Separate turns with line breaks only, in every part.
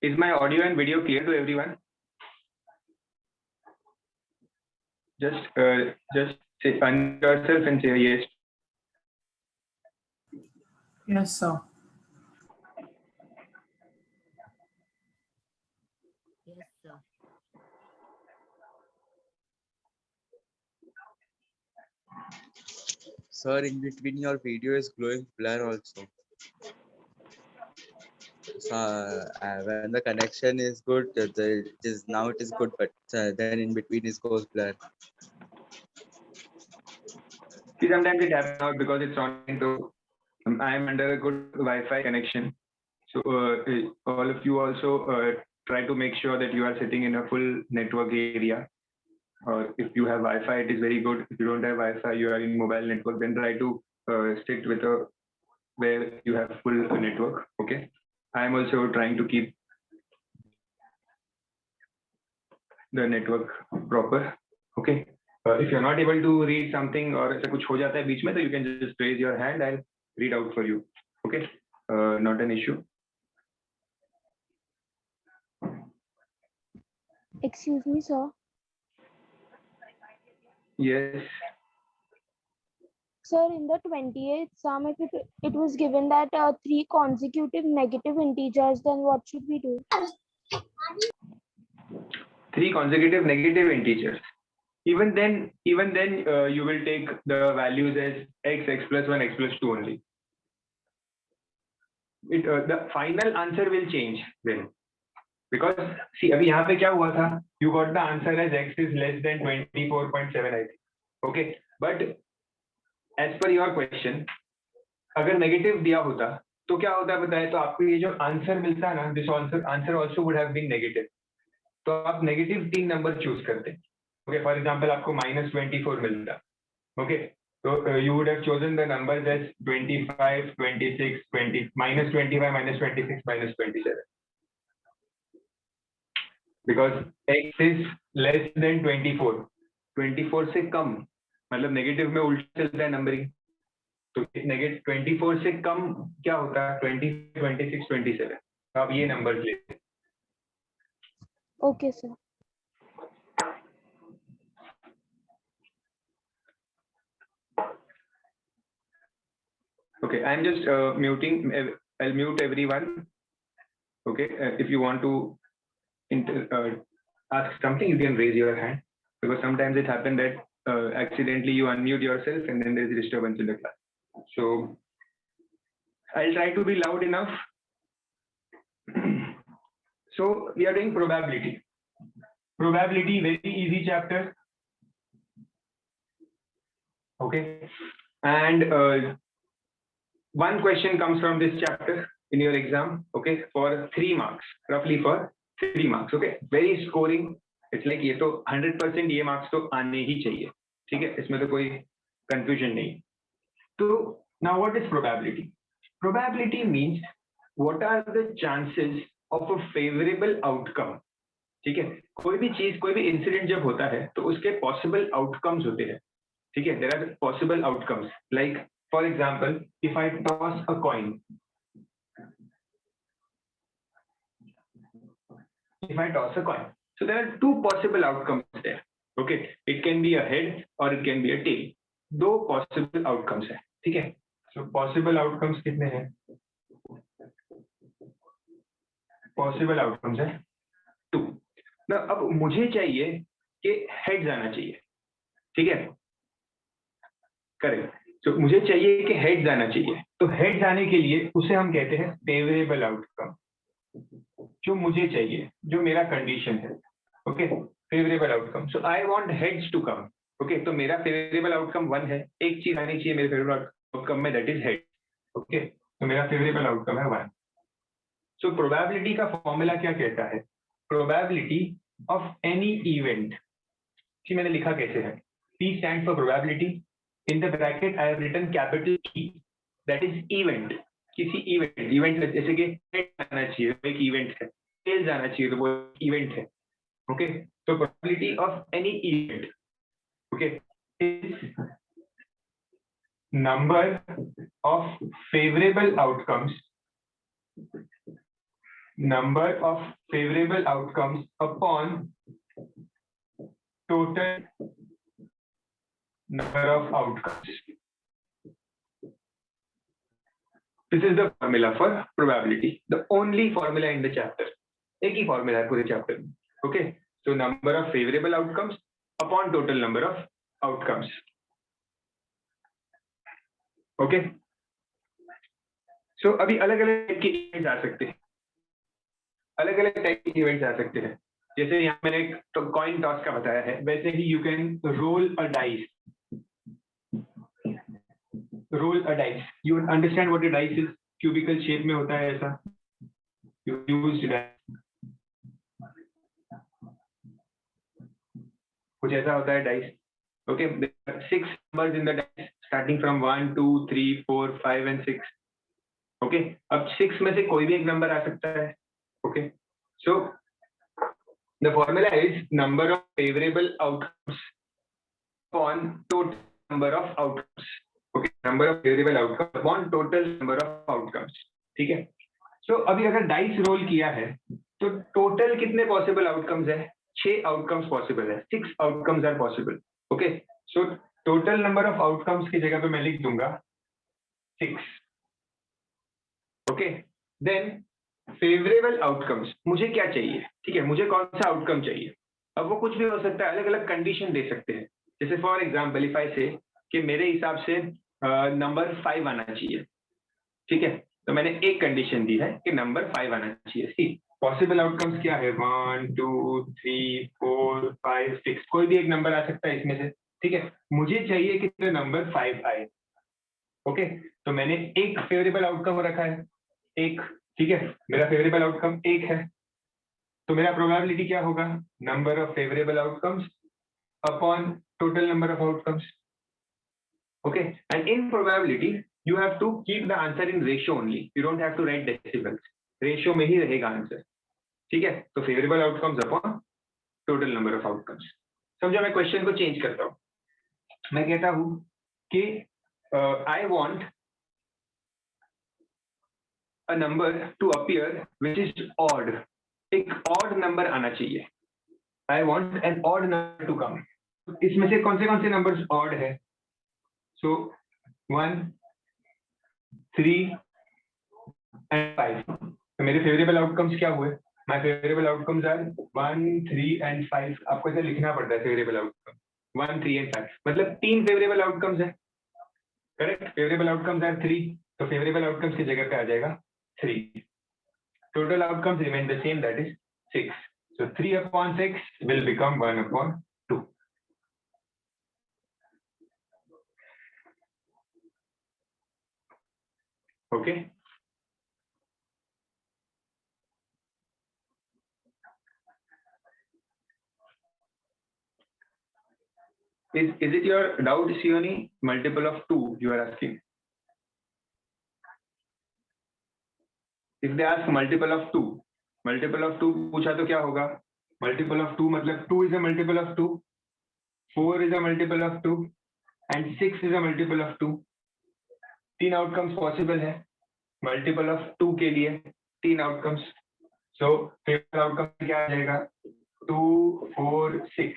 Is my audio and video clear to everyone? Just say unmute yourself and say yes.
Yes, sir.
Yes, sir.
Sir, in between your video is glowing blur also. So, when the connection is good, now it is good, but then in between it goes blur.
See, sometimes it happens out because it's on. So I am under a good Wi-Fi connection. So all of you also try to make sure that you are sitting in a full network area. Or if you have Wi-Fi, it is very good. If you don't have Wi-Fi, you are in mobile network. Then try to stick with a where you have full network. Okay. I am also trying to keep the network proper. Okay. If you're not able to read something or ऐसा कुछ हो जाता है बीच में, तो you can just raise your hand. I'll read out for you. Okay. Not an issue.
Excuse me, sir.
Yes.
Sir, in the 28th sum, if it was given that 3 consecutive negative integers, then what should we do?
3 consecutive negative integers. Even then, you will take the values as x plus 1, x plus 2 only. The final answer will change then. Because see, अभी यहाँ पे क्या हुआ था? You got the answer as x is less than 24.7, I think. Okay, but as per your question, अगर negative दिया होता तो क्या होता है बताए? तो आपको ये जो आंसर मिलता है ना, this answer also would have been negative. तो आप negative 3 नंबर चूज करते. Okay, for example, आपको -24 मिलता. Okay, so you would have chosen the numbers as 25, 26, 20, -25, -26, -27. Because x is less than 24. 24 से कम मतलब नेगेटिव में उल्टा चलता है नंबरिंग. तो नेगेटिव 24 से कम क्या होता है? 20, 26, 27. तो आप ये नंबर लेते.
Okay, sir.
Okay, I'm just muting. I'll mute everyone. Okay, if you want to ask something, you can raise your hand, because sometimes it happens that accidentally you unmute yourself and then there's disturbance in the class. So I'll try to be loud enough. So we are doing probability. Probability, very easy chapter. Okay, and one question comes from this chapter in your exam. Okay, for 3 marks, roughly for 3 marks. Okay, very scoring. It's like ये तो 100% ये marks तो आने ही चाहिए. ठीक है, इसमें तो कोई confusion नहीं. तो now what is probability? Probability means what are the chances of a favorable outcome. ठीक है, कोई भी चीज, कोई भी इंसिडेंट जब होता है तो उसके possible outcomes होते हैं. ठीक है, there are possible outcomes. Like for example, if I toss a coin. If I toss a coin, so there are 2 possible outcomes there. Okay, it can be a head or it can be a tail. 2 possible outcomes है. ठीक है, so possible outcomes कितने हैं? Possible outcomes है 2. Now अब मुझे चाहिए कि हेड जाना चाहिए. ठीक है, करेक्ट. तो मुझे चाहिए कि हेड जाना चाहिए. तो हेड जाने के लिए उसे हम कहते हैं फेवरेबल आउटकम. जो मुझे चाहिए, जो मेरा कंडीशन है. Okay, favourable outcome. So I want heads to come. Okay, तो मेरा फेवरेबल आउटकम 1 है. एक चीज आनी चाहिए मेरे फेवरेबल आउटकम में, दैट इज हेड. ओके, तो मेरा फेवरेबल आउटकम है 1. सो प्रोबेबिलिटी का फॉर्मूला क्या कहता है? Probability of any event. कि मैंने लिखा कैसे है? P stands for probability. In the bracket I have written capital E, that is event. किसी इवेंट जैसे कि जाना चाहिए, एक इवेंट है. टेल जाना चाहिए, तो वो इवेंट है. ओके, तो probability of any event, okay, is number of favourable outcomes number of favorable outcomes upon total number of outcomes. This is the formula for probability, the only formula in the chapter. एक ही formula है पूरे chapter में. Okay, so number of favorable outcomes upon total number of outcomes. Okay, so अभी अलग अलग type के events आ सकते हैं, अलग अलग टाइप के इवेंट्स आ सकते हैं. जैसे यहाँ मैंने एक कॉइन टॉस का बताया है, वैसे ही you can roll a dice. Roll a dice, you understand what a dice is. Cubical shape में होता है ऐसा, यू यूज्ड डाइस, कुछ ऐसा होता है dice. Okay, 6 numbers in the dice starting from 1 2 3 4 5 and 6. Okay, अब 6 में से कोई भी एक नंबर आ सकता है. Okay, so the formula is number of favorable outcomes upon total number of outcomes. Okay, number of favorable outcomes upon total number of outcomes. ठीक है. So अभी अगर डाइस रोल किया है तो टोटल कितने पॉसिबल आउटकम्स है? 6 आउटकम्स पॉसिबल है, 6 outcomes are possible. Okay, so total number of outcomes की जगह पे मैं लिख दूंगा 6. ओके, देन फेवरेबल आउटकम्स, मुझे क्या चाहिए? ठीक है, मुझे कौन सा आउटकम चाहिए? अब वो कुछ भी हो सकता है, अलग अलग कंडीशन दे सकते हैं. जैसे फॉर एग्जांपल इफ आई से कि मेरे हिसाब से नंबर 5 आना चाहिए. ठीक है, तो मैंने एक कंडीशन दी है कि नंबर 5 आना चाहिए. सी पॉसिबल आउटकम्स क्या है? 1 2 3 4 5 6, कोई भी एक नंबर आ सकता है इसमें से. ठीक है, मुझे चाहिए कि नंबर 5 आए. ओके, तो मैंने एक फेवरेबल आउटकम रखा है, एक. ठीक है, मेरा फेवरेबल आउटकम 1 है, तो मेरा प्रोबेबिलिटी क्या होगा? Number of favourable outcomes upon total number of outcomes. Okay, and in probability you have to keep the answer in ratio only, you don't have to write decimals, ratio में ही रहेगा answer. ठीक है, तो favourable outcomes upon total number of outcomes. समझो, मैं question को change करता हूँ. मैं कहता हूँ कि I want a number to appear which is odd. एक odd number आना चाहिए. I want an odd number to come. इसमें से कौन से numbers odd है? So 1 3 and 5. तो मेरे favorable outcomes क्या हुए? My favorable outcomes are 1 3 and 5. आपको ऐसे लिखना पड़ता है favorable outcome 1 3 and 5. मतलब 3 favorable outcomes है. Correct? Favorable outcomes are 3. तो favorable outcomes की जगह पे आ जाएगा 3. Total outcomes remain the same, that is 6. So 3 upon 6 will become 1 upon 2. Okay. Is it your doubt, Sioni? Multiple of 2 you are asking. If they ask multiple of 2 पूछा तो क्या होगा? Multiple of 2 मतलब 2 is a multiple of 2, 4 is a multiple of 2 and 6 is a multiple of 2. 3 outcomes possible है multiple of 2 के लिए, 3 outcomes. So favourable outcome क्या आ जाएगा? 2 4 6.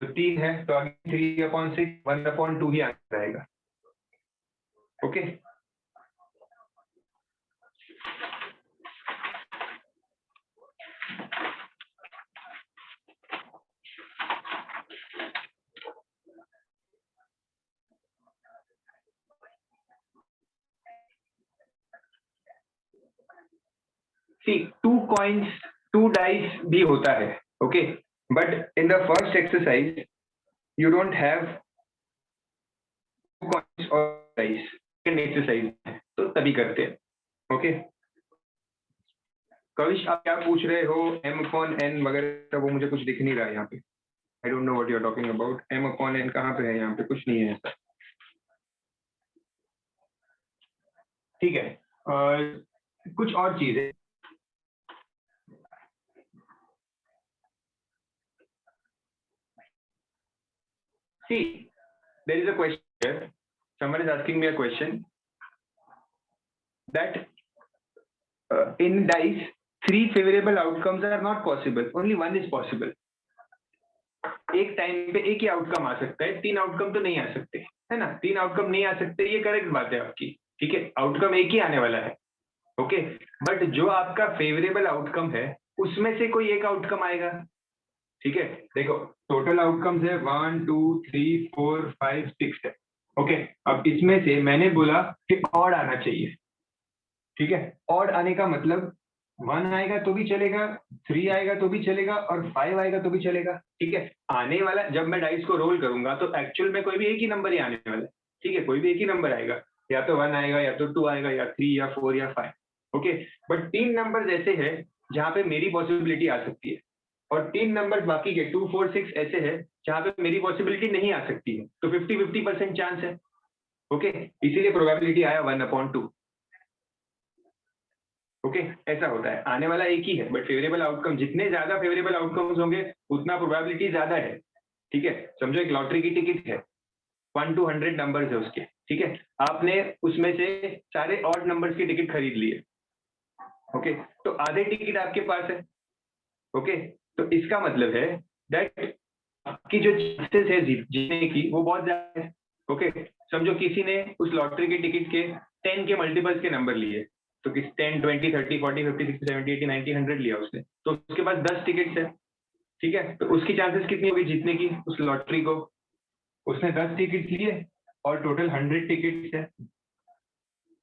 तो 3 है, तो अभी 3 अपॉन 6 1 अपॉन 2 ही आंसर आएगा. ओके, see 2 coins 2 dice भी होता है. Okay, but in the first exercise you don't have 2 coins or dice. Second exercise है तो तभी करते हैं. ओके, कविश आप क्या पूछ रहे हो? m upon n वगैरह, वो मुझे कुछ दिख नहीं रहा है यहाँ पे. I don't know what you are talking about. m upon n कहाँ पे है? यहाँ पे कुछ नहीं है ऐसा. ठीक है, कुछ और चीजें. See, there is a question here. Someone is asking me a question that in dice 3 favorable outcomes are not possible, only one is possible. एक टाइम पे एक ही आउटकम आ सकता है, 3 आउटकम तो नहीं आ सकते, है ना? 3 आउटकम नहीं आ सकते, ये करेक्ट बात है आपकी, ठीक है? आउटकम एक ही आने वाला है, ओके? बट जो आपका फेवरेबल आउटकम है उसमें से कोई एक आउटकम आएगा, ठीक है? देखो टोटल आउटकम्स है 1 2 3 4 5 6 है, ओके? अब इसमें से मैंने बोला कि ऑड आना चाहिए, ठीक है? ऑड आने का मतलब 1 आएगा तो भी चलेगा, 3 आएगा तो भी चलेगा और 5 आएगा तो भी चलेगा, ठीक है? आने वाला जब मैं डाइस को रोल करूंगा तो एक्चुअल में कोई भी एक ही नंबर ही आने वाला है, ठीक है? कोई भी एक ही नंबर आएगा, या तो 1 आएगा या तो 2 आएगा या 3 या 4 या 5, ओके? बट 3 नंबर ऐसे है जहां पे मेरी पॉसिबिलिटी आ सकती है और 3 नंबर बाकी के 2 4 6 ऐसे है जहां पे मेरी पॉसिबिलिटी नहीं आ सकती है, तो 50-50% चांस है, ओके? इसीलिए प्रोबेबिलिटी आया 1/2, ओके? ऐसा होता है, आने वाला एक ही है बट फेवरेबल आउटकम, जितने ज्यादा फेवरेबल आउटकम्स होंगे उतना प्रोबेबिलिटी ज्यादा है, ठीक है? समझो एक लॉटरी की टिकट है, 1 to 100 नंबर्स है उसके, ठीक है? आपने उसमें से सारे ऑड नंबर्स की टिकट खरीद लिए, ओके? तो आधे टिकट आपके पास है, ओके? तो इसका मतलब है दैट आपकी जो चांसेस है जीतने की वो बहुत ज्यादा है, ओके? समझो किसी ने उस लॉटरी के टिकट के 10 के मल्टीपल्स के नंबर लिए, तो किस 10 20 30 40 50 60 70 80 90 100 लिया उसने, तो उसके पास 10 टिकट्स है, ठीक है? तो उसकी चांसेस कितनी होगी जीतने की उस लॉटरी को? उसने 10 टिकट्स लिए और टोटल 100 टिकट्स है,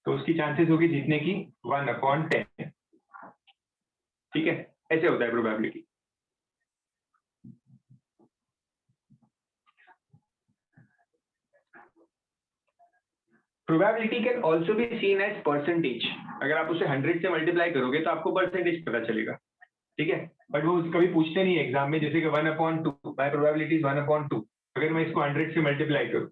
तो उसकी चांसेस होगी जीतने की 1/10, ठीक है? ऐसे होता है probability. Probability can also be seen as percentage. अगर आप उसे 100 से मल्टीप्लाई करोगे तो आपको परसेंटेज पता चलेगा, ठीक है? बट वो कभी पूछते नहीं एग्जाम में, जैसे कि 1/2 माई प्रोबेबिलिटी इज 1/2। अगर मैं इसको 100 से मल्टीप्लाई करूँ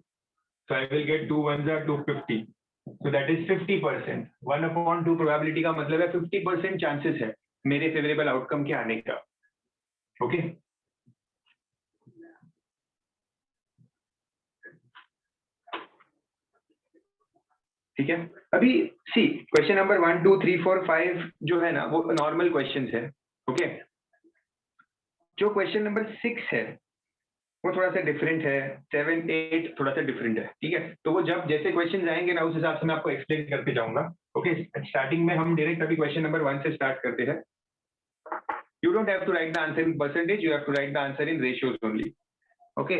तो I will get 2 1s are 250, so that is 50%। 1/2 probability का मतलब है 50% चांसेस है मेरे फेवरेबल आउटकम के आने का, ओके? ठीक है? अभी सी क्वेश्चन नंबर 1 2 3 4 5 जो है ना वो नॉर्मल क्वेश्चंस है, ओके? जो क्वेश्चन नंबर 6 है वो थोड़ा सा डिफरेंट है, 7 8 थोड़ा सा डिफरेंट है, ठीक है? तो वो जब जैसे क्वेश्चन आएंगे ना उस हिसाब से मैं आपको एक्सप्लेन करते जाऊंगा, ओके? स्टार्टिंग में हम डायरेक्ट अभी क्वेश्चन नंबर 1 से स्टार्ट करते हैं। You don't have to write the answer in percentage, you have to write the answer in ratios only, okay?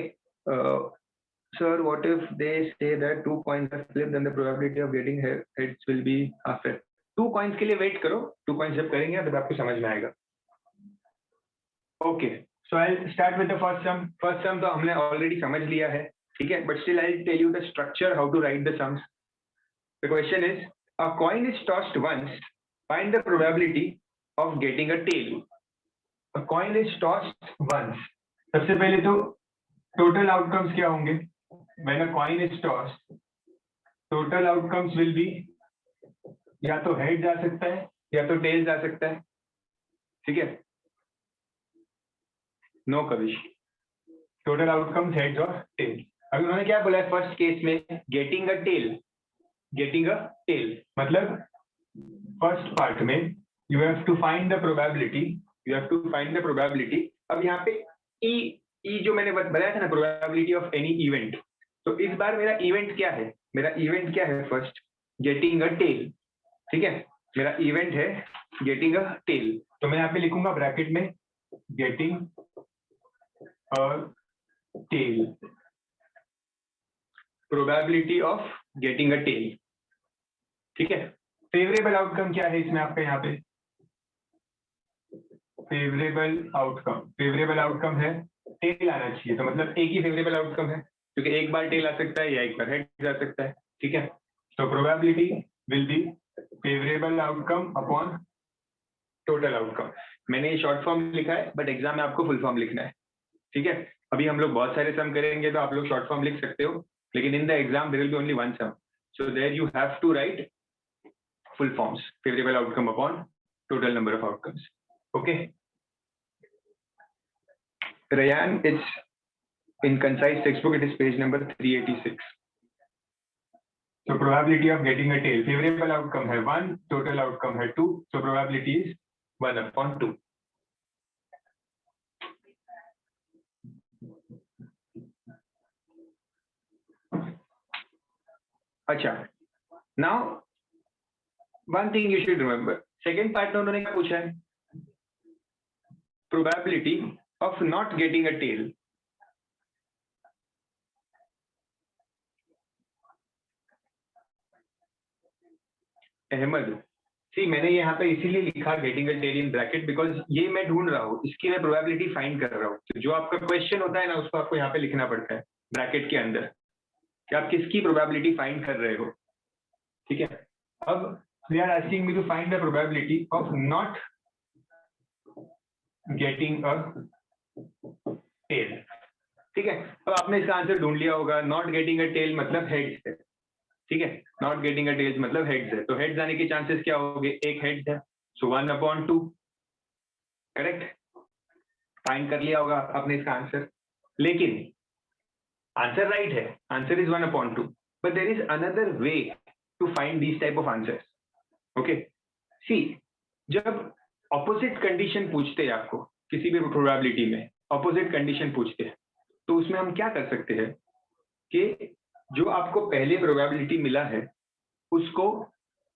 Sir, what if they say that 2 coins are flipped and the probability of getting heads will be half it? 2 coins के लिए wait करो, 2 coins जब करेंगे तब आपको समझ में आएगा, okay? So I'll start with the first sum. First sum तो हमने ऑलरेडी समझ लिया है, ठीक है? But still I'll tell you the structure, how to write the sums. The question is, a coin is tossed once, find the probability of getting a tail. A coin is tossed once. सबसे पहले तो total outcomes क्या होंगे? When a coin is tossed, total outcomes will be या तो head जा सकता है या तो tail जा सकता है, ठीक है? No Kavish, total outcomes heads और टेल। अभी उन्होंने क्या बोला है फर्स्ट केस में? Getting a tail, getting a tail मतलब फर्स्ट पार्ट में you have to find the probability, you have to find the probability. अब यहाँ पे ई जो मैंने बताया था ना, प्रोबेबिलिटी ऑफ एनी इवेंट, तो इस बार मेरा इवेंट क्या है? मेरा इवेंट क्या है? फर्स्ट गेटिंग अ टेल, ठीक है? मेरा इवेंट है गेटिंग अ टेल, तो मैं यहाँ पे लिखूंगा ब्रैकेट में गेटिंग और tail, probability of getting a tail, ठीक है? फेवरेबल आउटकम क्या है इसमें आपका? यहाँ पे फेवरेबल आउटकम है टेल आना चाहिए, तो मतलब एक ही फेवरेबल आउटकम है क्योंकि एक बार टेल आ सकता है या एक बार हेड जा सकता है, ठीक है? तो probability will be favourable outcome upon total outcome. मैंने ये शॉर्ट फॉर्म लिखा है बट एग्जाम में आपको फुल फॉर्म लिखना है, ठीक है? अभी हम लोग बहुत सारे सम करेंगे तो आप लोग शॉर्ट फॉर्म लिख सकते हो, लेकिन in the exam there will be only one sum, so there you have to write full forms, favourable outcome upon total number of outcomes, okay? Rayan, it's in concise textbook, it is page number 386. So probability of getting a tail, favorable outcome है 1, total outcome है 2, so probability is 1/2. अच्छा, now one thing you should remember, second part में उन्होंने क्या पूछा है? Probability of not getting a tail. Ahmad, see मैंने यहाँ पे इसीलिए लिखा getting a tail in bracket because ये मैं ढूंढ रहा हूँ, इसकी मैं प्रोबेबिलिटी फाइंड कर रहा हूँ. तो जो आपका क्वेश्चन होता है ना, उसको आपको यहाँ पे लिखना पड़ता है ब्रैकेट के अंदर कि आप किसकी प्रोबेबिलिटी फाइंड कर रहे हो. ठीक है, अब they are asking me to find the probability of not getting a tail. ठीक है, अब आपने इसका आंसर ढूंढ लिया होगा. नॉट गेटिंग अ टेल मतलब हेड्स है. ठीक है, नॉट गेटिंग अ टेल्स मतलब हेड्स है. तो हेड्स आने के चांसेस क्या होंगे? एक हेड्स है, सो 1/2. करेक्ट, फाइंड कर लिया होगा आपने इसका आंसर. लेकिन आंसर राइट है, answer is 1/2, but there is another way to find this type of answers. Okay, see जब ऑपोजिट कंडीशन पूछते हैं आपको किसी भी प्रोबेबिलिटी में, ऑपोजिट कंडीशन पूछते हैं, तो उसमें हम क्या कर सकते हैं कि जो आपको पहले प्रोबेबिलिटी मिला है उसको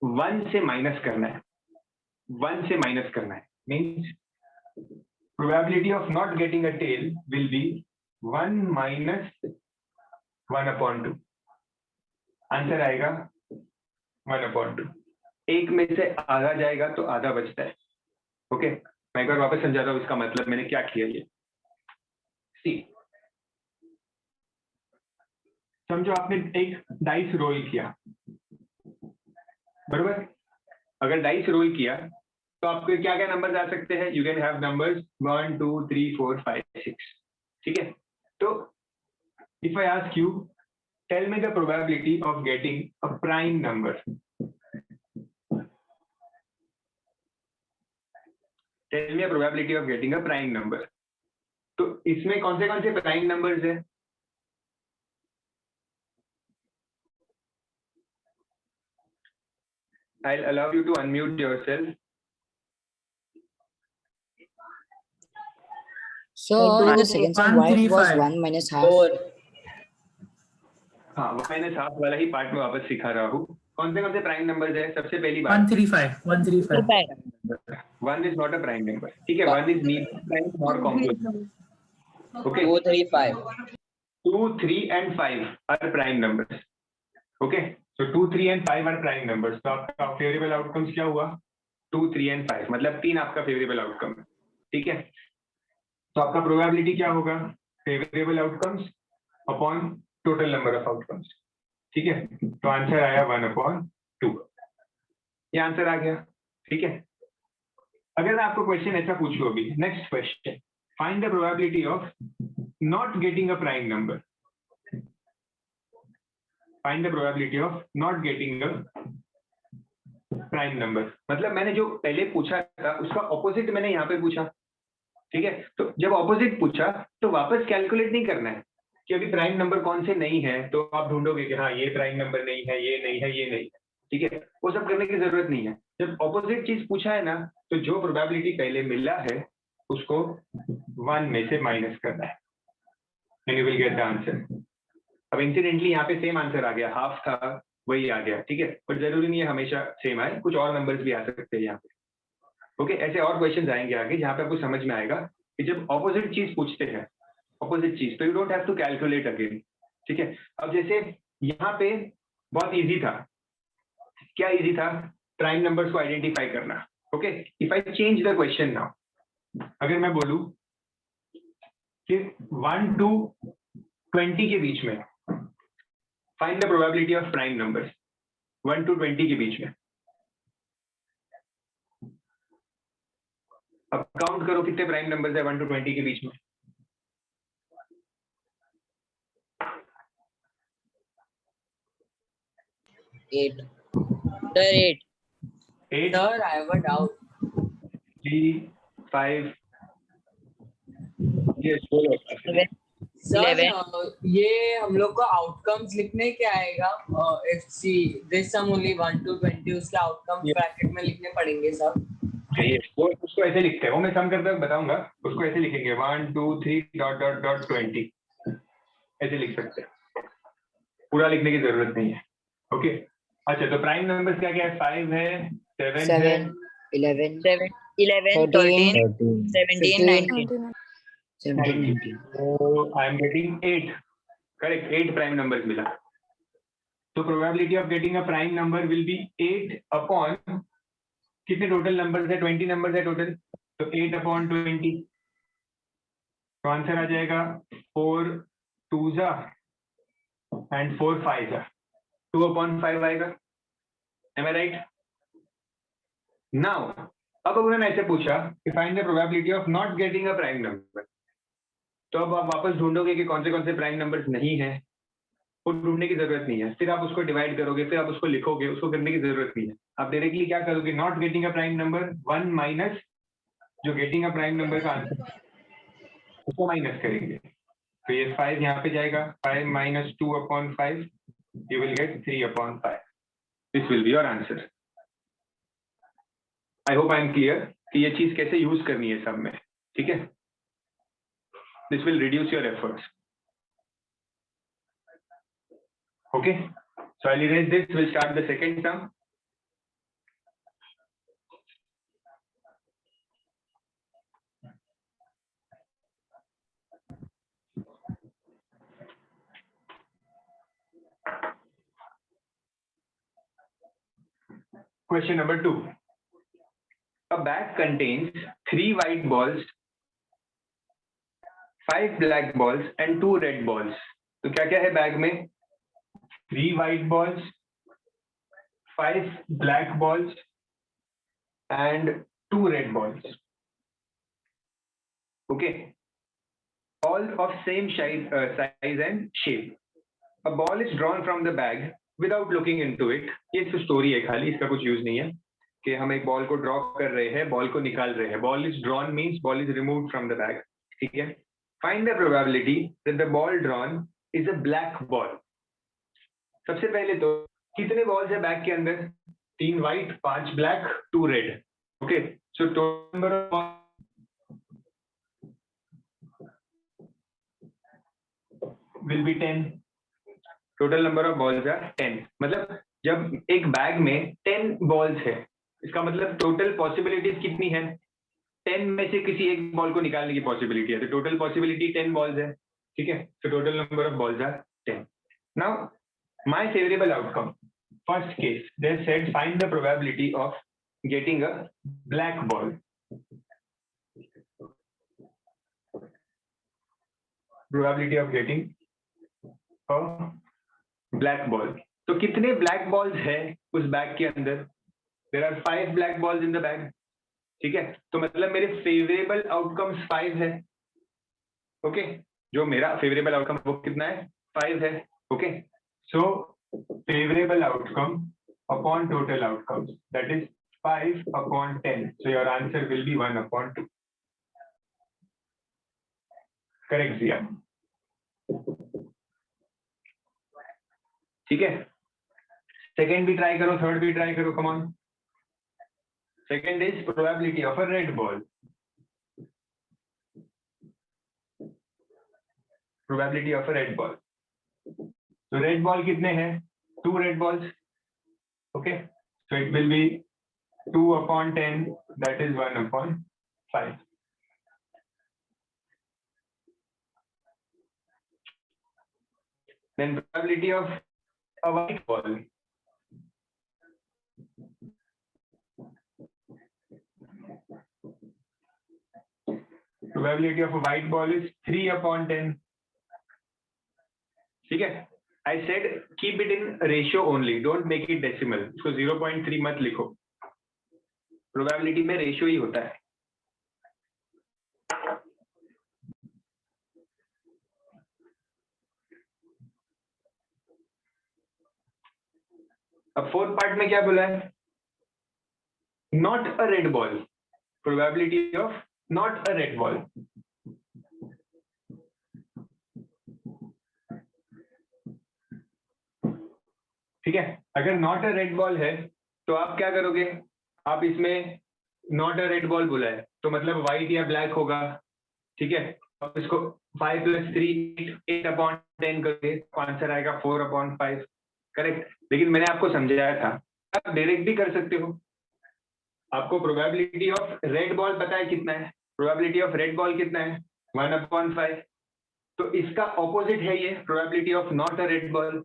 1 से माइनस करना है. 1 से माइनस करना है means probability of not getting a tail will be 1 minus 1/2. Answer आएगा 1/2. एक में से आधा जाएगा तो आधा बचता है. ओके, मैं एक बार वापस समझा रहा हूँ इसका मतलब मैंने क्या किया. ये सी समझो आपने एक डाइस रोल किया, बरोबर. अगर डाइस रोल किया तो आपके क्या क्या नंबर्स आ सकते हैं? You can have numbers 1 2 3 4 5 6. ठीक है, तो if I ask you tell me the probability of getting a prime number. Tell me probability of getting a prime number. तो इसमें कौन से प्राइम नंबर्स है? I'll allow you to unmute yourself.
So in the second sum, why it was 1 minus half?
4.
हाँ, 1 minus half वाला ही part में वापस सिखा रहा हूँ. कौन से प्राइम नंबर्स है? सबसे पहली बात
135.
1 is not a prime number. ठीक है, 1 is neither prime nor composite. Okay,
2, 3, 5.
2 3 and 5 are prime numbers. Okay, so 2 3 and 5 are prime numbers. तो आपका फेवरेबल आउटकम्स क्या हुआ? 2 3 and 5 मतलब 3 आपका फेवरेबल आउटकम है. ठीक है, तो आपका प्रोबेबिलिटी क्या होगा? Favourable outcomes upon total number of outcomes. ठीक है, तो आंसर आया 1/2. ये आंसर आ गया. ठीक है, अगर मैं आपको क्वेश्चन ऐसा पूछूं अभी, next question, find the probability of not getting a prime number. Find the probability of not getting a prime number मतलब मैंने जो पहले पूछा था उसका ऑपोजिट मैंने यहाँ पे पूछा. ठीक है, तो जब ऑपोजिट पूछा तो वापस कैलकुलेट नहीं करना है कि अभी प्राइम नंबर कौन से नहीं है, तो आप ढूंढोगे कि हाँ ये प्राइम नंबर नहीं है, ये नहीं है, ये नहीं है. ठीक है, वो सब करने की जरूरत नहीं है. जब ऑपोजिट चीज पूछा है ना, तो जो प्रोबेबिलिटी पहले मिला है उसको 1 में से माइनस करना है and you will get the answer. अब इंसिडेंटली यहाँ पे सेम आंसर आ गया, हाफ था वही आ गया. ठीक है, पर जरूरी नहीं है हमेशा सेम आए, कुछ और नंबर्स भी आ सकते हैं यहाँ पे. ओके, ऐसे और क्वेश्चंस आएंगे आगे जहाँ पे आपको समझ में आएगा कि जब ऑपोजिट चीज पूछते हैं, ऑपोजिट चीज, तो you don't have to calculate again. ठीक है, अब जैसे यहाँ पे बहुत इजी था. क्या इजी था? प्राइम नंबर्स को आइडेंटिफाई करना. Okay, if I change the question now, अगर मैं बोलूं कि 1 to 20 के बीच में find the probability of prime numbers, 1 to 20 के बीच में. अब काउंट करो कितने प्राइम नंबर्स है 1 to 20 के बीच में.
8. Sir, 8.
8
Sir, I have a doubt.
3 5 yes बोलो.
Sir,
11.
ये हम लोग को आउटकम्स लिखने क्या आएगा? If see this sum only 1 to 20 उसके आउटकम्स
Yeah.
ब्रैकेट में लिखने पड़ेंगे सर.
चाहिए वो उसको ऐसे लिखते हैं, वो मैं सम करते हुए बताऊंगा, उसको ऐसे लिखेंगे 1 2 3 डॉट डॉट डॉट 20 ऐसे लिख सकते हैं, पूरा लिखने की जरूरत नहीं है। ओके अच्छा, तो प्राइम नंबर क्या क्या है? 5 है, 7 है,
7, 11,
7, 11,
13,
13, 17, 19.
19.
17,
19।
19.
So I am getting 8. Correct, 8 prime numbers मिला। तो probability of getting a prime number will be 8 upon कितने टोटल नंबर्स है? 20 नंबर्स है टोटल, तो 8 upon 20, तो आंसर आ जाएगा 4 2s and 4 5s, 2 upon 5 आएगा। Am I right? Now अब उन्होंने ऐसे पूछा कि find the probability of not getting a prime number, तो अब आप वापस ढूंढोगे कि कौन से प्राइम नंबर्स नहीं है, वो ढूंढने की जरूरत नहीं है, फिर आप उसको डिवाइड करोगे, फिर आप उसको लिखोगे, उसको करने की जरूरत नहीं है। आप डायरेक्टली क्या करोगे? Not getting a prime number 1 minus जो गेटिंग अ प्राइम नंबर का आंसर उसको माइनस करेंगे, तो ये 5 यहाँ पे जाएगा, 5 minus 2 upon 5, you will get 3 upon 5, this will be your answer. I hope I am clear कि ये चीज कैसे यूज करनी है सब में, ठीक है? This will reduce your efforts. Okay, so I'll erase this. We'll start the second sum. Question number 2. A bag contains 3 white balls, 5 black balls and 2 red balls. तो क्या क्या है बैग में? 3 white balls, 5 black balls and 2 red balls. Okay, all of same size and shape. A ball is drawn from the bag without looking into it. ये एक story है खाली, इसका कुछ यूज नहीं है कि हम एक बॉल को ड्रॉ कर रहे हैं, बॉल को निकाल रहे हैं। Ball is drawn means ball is removed from the bag, ठीक है? Find the probability that the ball drawn is a black ball. सबसे पहले तो कितने बॉल्स है बैग के अंदर? 3 white, 5 black, 2 red. Okay, so total number of will be 10. Total number of balls are 10। मतलब जब एक बैग में 10 बॉल्स है, इसका मतलब टोटल पॉसिबिलिटीज कितनी है? 10 में से किसी एक बॉल को निकालने की पॉसिबिलिटी है, तो टोटल पॉसिबिलिटी 10 बॉल्स है, ठीक है? तो total number of balls are 10। Now my favourable outcome, first case they said find the probability of getting a black ball. Probability of getting a black ball, तो कितने black balls है उस bag के अंदर? There are 5 black balls in the bag, ठीक है? तो मतलब मेरे फेवरेबल आउटकम्स 5 है। ओके, जो मेरा फेवरेबल आउटकम वो कितना है? 5 है। Okay, so favourable outcome upon total outcomes that is 5 upon 10, so your answer will be 1 upon 2। Correct दिया, ठीक है? सेकेंड भी ट्राई करो, थर्ड भी ट्राई करो, come on. Second is probability of a red ball. Probability of a red ball, तो red ball कितने हैं? 2 red balls. Okay, so it will B 2 upon 10, that is 1 upon 5. Then probability of a white ball. Probability of a white ball is 3 upon 10. ठीक है? I said keep it in ratio only, don't make it decimal. इसको 0.3 मत लिखो, probability में ratio ही होता है। अब fourth part में क्या बोला है? Not a red ball, probability of not a red ball. ठीक है, अगर नॉट अ रेड बॉल है तो आप क्या करोगे? आप इसमें नॉट अ रेड बॉल बोला है, तो मतलब व्हाइट या ब्लैक होगा, ठीक है। अब इसको 5 + 3 8/10 करके आंसर आएगा 4/5, करेक्ट। लेकिन मैंने आपको समझाया था आप डायरेक्ट भी कर सकते हो। आपको प्रोबेबिलिटी ऑफ रेड बॉल पता है कितना है? प्रोबेबिलिटी ऑफ रेड बॉल कितना है? 1/5। तो इसका ऑपोजिट है ये probability of not a red ball.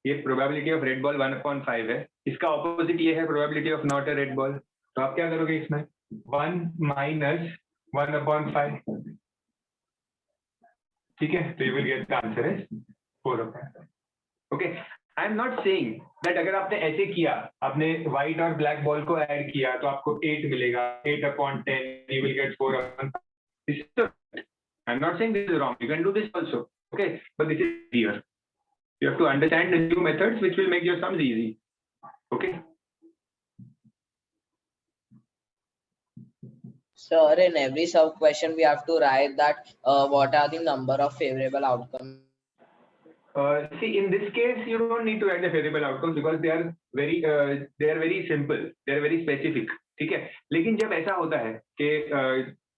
ये प्रोबेबिलिटी ऑफ रेड बॉल 1/5 है, इसका ऑपोजिट ये है probability of not a red ball. तो आप क्या करोगे इसमें? 1 - 1/5, ठीक है। तो you will get the answer is 4/5। Okay, I am not saying that अगर आपने ऐसे किया, आपने व्हाइट और ब्लैक बॉल को ऐड किया तो आपको 8 मिलेगा, 8/10 you will get 4/5। I am not saying this is wrong, you can do this also, okay, but this is clear. You have to understand the new methods which will make your sums easy. Okay.
Sir, in every sub question we have to write that what are the number of favorable outcomes.
See, in this case, you don't need to write the favorable outcomes because they are very simple. They are very specific. ठीक है। लेकिन जब ऐसा होता है कि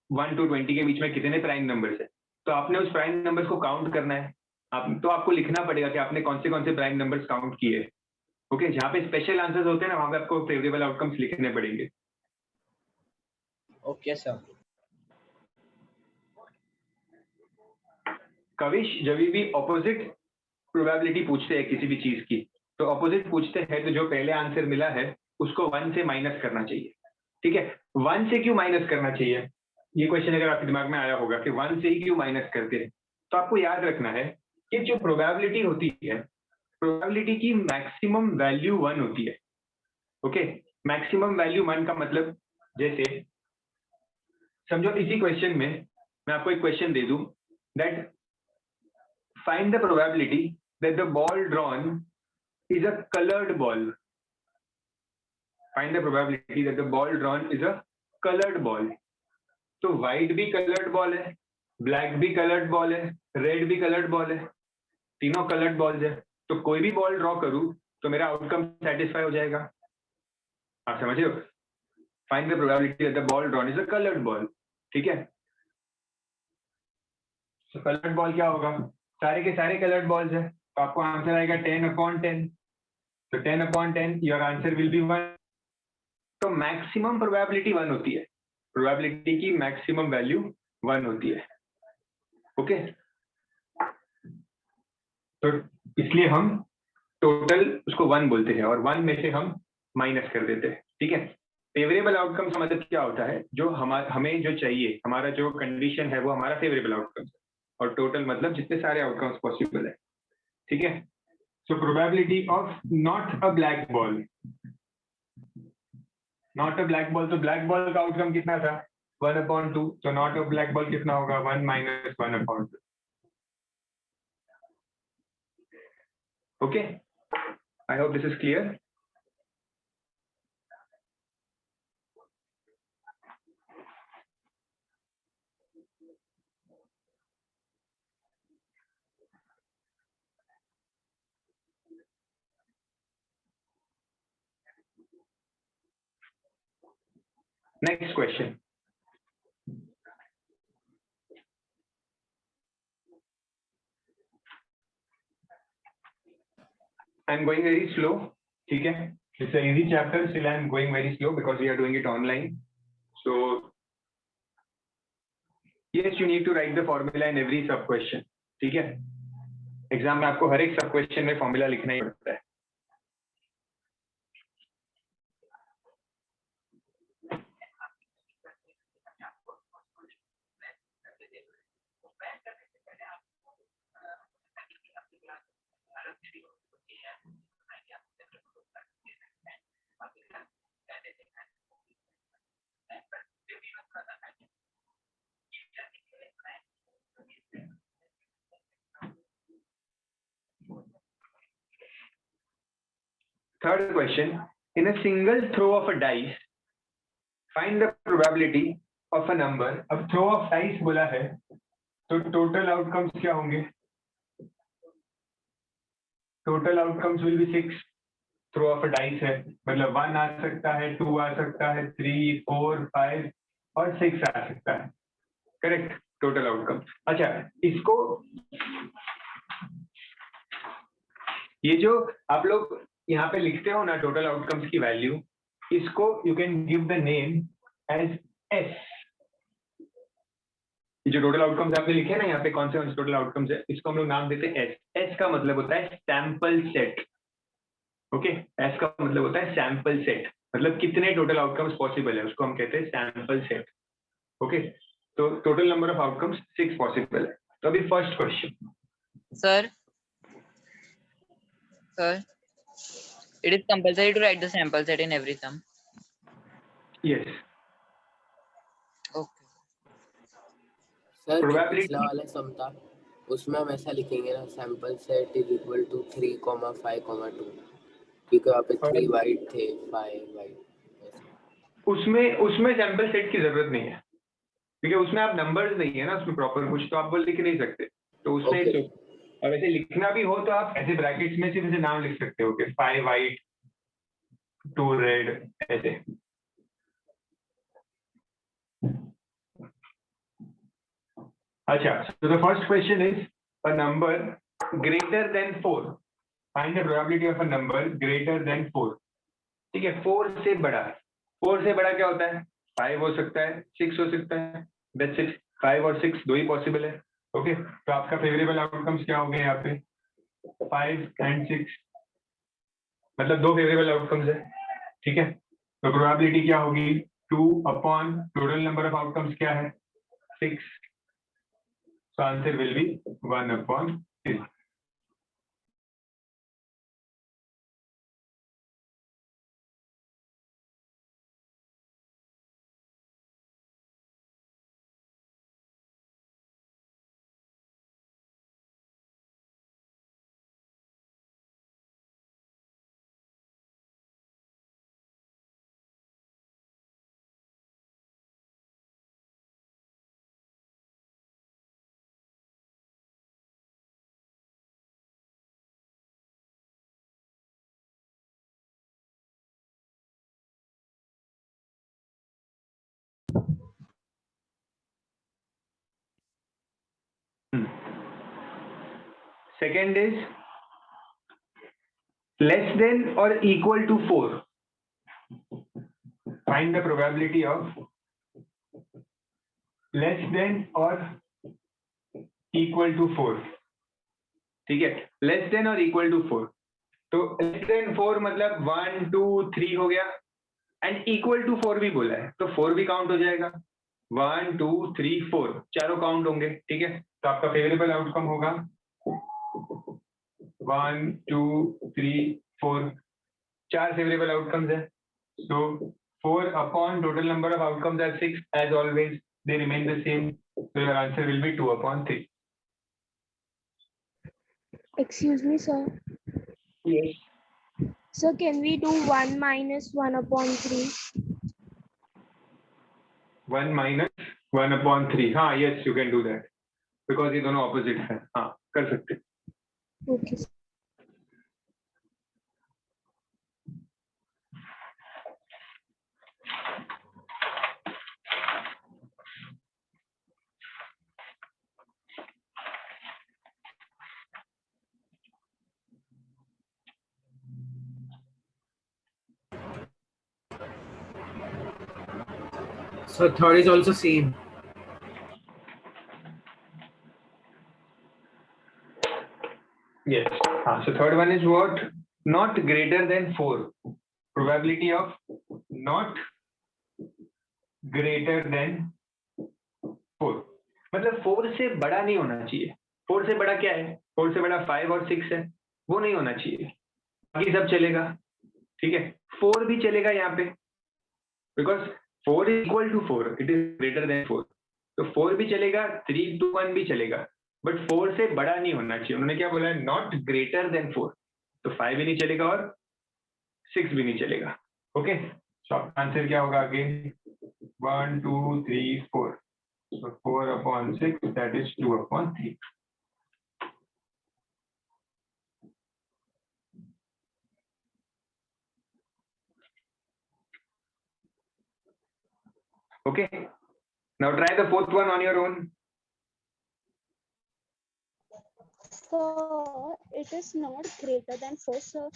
1 to 20 के बीच में कितने प्राइम नंबर्स है, तो आपने उस प्राइम नंबर्स को काउंट करना है। तो आपको लिखना पड़ेगा कि आपने कौन से प्राइम नंबर्स काउंट किए। ओके, जहाँ पे स्पेशल आंसर्स होते हैं ना, वहां पे आपको फेवरेबल आउटकम्स लिखने पड़ेंगे।
Okay sir.
कविश, जब भी ऑपोजिट प्रोबेबिलिटी पूछते हैं किसी भी चीज की, तो ऑपोजिट पूछते हैं तो जो पहले आंसर मिला है उसको 1 से माइनस करना चाहिए, ठीक है। 1 से क्यों माइनस करना चाहिए? ये क्वेश्चन अगर आपके दिमाग में आया होगा कि 1 से ही क्यों माइनस करते हैं, तो आपको याद रखना है कि जो प्रोबेबिलिटी होती है, प्रोबेबिलिटी की मैक्सिमम वैल्यू 1 होती है। ओके, मैक्सिमम वैल्यू 1 का मतलब, जैसे समझो इसी क्वेश्चन में मैं आपको एक क्वेश्चन दे दूं that find the probability that the ball drawn is a coloured ball. Find the probability that the ball drawn is a coloured ball. तो व्हाइट भी कलर्ड बॉल है, ब्लैक भी कलर्ड बॉल है, रेड भी coloured ball है, तीनों coloured balls है। तो कोई भी बॉल ड्रॉ करूं तो मेरा आउटकम सेटिस्फाई हो जाएगा। आप समझ रहे हो? Find the probability that the ball drawn is a coloured ball, ठीक है। तो कलर्ड बॉल क्या होगा? सारे के सारे कलर्ड बॉल्स है, तो आपको आंसर आएगा 10/10। तो 10/10 योर आंसर विल बी 1। तो मैक्सिमम प्रोबेबिलिटी 1 होती है, प्रोबेबिलिटी की मैक्सिमम वैल्यू 1 होती है। ओके, तो इसलिए हम टोटल उसको 1 बोलते हैं और 1 में से हम माइनस कर देते हैं, ठीक है। फेवरेबल आउटकम का मतलब क्या होता है? जो हमें जो चाहिए, हमारा जो कंडीशन है वो हमारा फेवरेबल आउटकम है, और टोटल मतलब जितने सारे आउटकम्स पॉसिबल है, ठीक है। सो probability of not a black ball, not a black ball, तो ब्लैक बॉल का आउटकम कितना था? 1/2। तो नॉट अ ब्लैक बॉल कितना होगा? 1 - 1/2। Okay, I hope this is clear. Next question. I'm going very slow, ठीक है। It's an easy chapter, still I'm going very slow because we are doing it online. So yes, you need to write the formula in every sub question, ठीक है। Exam में आपको हर एक सब question में formula लिखना ही पड़ता है। Third question, in a single throw of a dice, find the probability of a number. अब throw of dice बोला है, तो total outcomes क्या होंगे? Total outcomes will be 6, throw of a dice है, मतलब 1 आ सकता है, 2 आ सकता है, 3, 4, 5 और 6 आ सकता है। Correct, total outcome. अच्छा, इसको ये जो आप लोग यहाँ पे लिखते हो ना टोटल आउटकम्स की वैल्यू, इसको you can give the name as S. जो टोटल आउटकम्स आपने लिखे ना यहाँ पे, कौन से टोटल आउटकम्स है, इसको हम लोग नाम देते हैं एस। एस का मतलब होता है सैंपल सेट। ओके, एस का मतलब होता है सैंपल सेट, मतलब कितने टोटल आउटकम्स पॉसिबल है उसको हम कहते हैं सैंपल सेट। ओके, तो total number of outcomes 6 possible है। तो अभी first question.
Sir, it is compulsory to write the sample set in every sum.
Yes,
Okay.
Sir जो
Probability-
पिछला वाला सम था उसमें हम ऐसा लिखेंगे ना, sample set is equal to 3,5,2, क्योंकि वहाँ पे 3 वाइट थे 5 वाइट।
उसमें सैंपल सेट की जरूरत नहीं है, क्योंकि उसमें आप नंबर्स नहीं है ना उसमें प्रॉपर कुछ, तो आप वो लिख नहीं सकते, तो उसमें
Okay.
और ऐसे लिखना भी हो तो आप ऐसे ब्रैकेट्स में सिर्फ ऐसे नाम लिख सकते हो कि 5 वाइट 2 रेड ऐसे। अच्छा, so the first question is a number greater than 4. Find the probability of a number greater than 4. ठीक है, 4 से बड़ा। 4 से बड़ा क्या होता है? 5 हो सकता है, 6 हो सकता है, that's it। 5 और 6 दो ही पॉसिबल है। ओके, तो आपका फेवरेबल आउटकम्स क्या हो गए यहाँ पे? 5 and 6, मतलब 2 फेवरेबल आउटकम्स है। ठीक है, तो प्रोबेबिलिटी क्या होगी? 2 upon total number of outcomes क्या है? 6। So answer will be 1 upon 3. Second is less than or equal to 4. Find the probability of less than or equal to 4. ठीक है, less than or equal to 4. तो less than 4 मतलब 1, 2, 3 हो गया, and equal to 4 भी बोला है, तो 4 भी काउंट हो जाएगा। 1, 2, 3, 4 चारों काउंट होंगे। ठीक है, तो आपका फेवरेबल आउटकम होगा 1, 2, 3, 4, 4 फेवरेबल आउटकम्स है। So 4 upon total number of outcomes are 6, as always they remain the same, so your answer will be 2 upon 3.
Excuse me, sir.
Yes.
Sir, can we do 1 minus 1 upon 3?
1 minus 1 upon 3, हाँ, yes, you can do that, because ये दोनों opposite है। हाँ, कर सकते।
Okay, sir.
So third is also same.
Yes. So third one is what? Not greater than 4. Probability of not greater than 4. मतलब 4 से बड़ा नहीं होना चाहिए। 4 से बड़ा क्या है? 4 से बड़ा 5 और 6 है, वो नहीं होना चाहिए। बाकी सब चलेगा। ठीक है, 4 भी चलेगा यहाँ पे, because 4 is equal to 4, it is greater than 4. तो 4 भी चलेगा, 3 to 1 भी चलेगा, बट 4 से बड़ा नहीं होना चाहिए। उन्होंने क्या बोला है? नॉट ग्रेटर देन 4, तो 5 भी नहीं चलेगा और 6 भी नहीं चलेगा। ओके, सो आपका आंसर क्या होगा आगे? 1, 2, 3, 4, so 4 upon 6, that is 2 upon 3. Okay. Now try the fourth one on your own.
So it is not greater than 4, so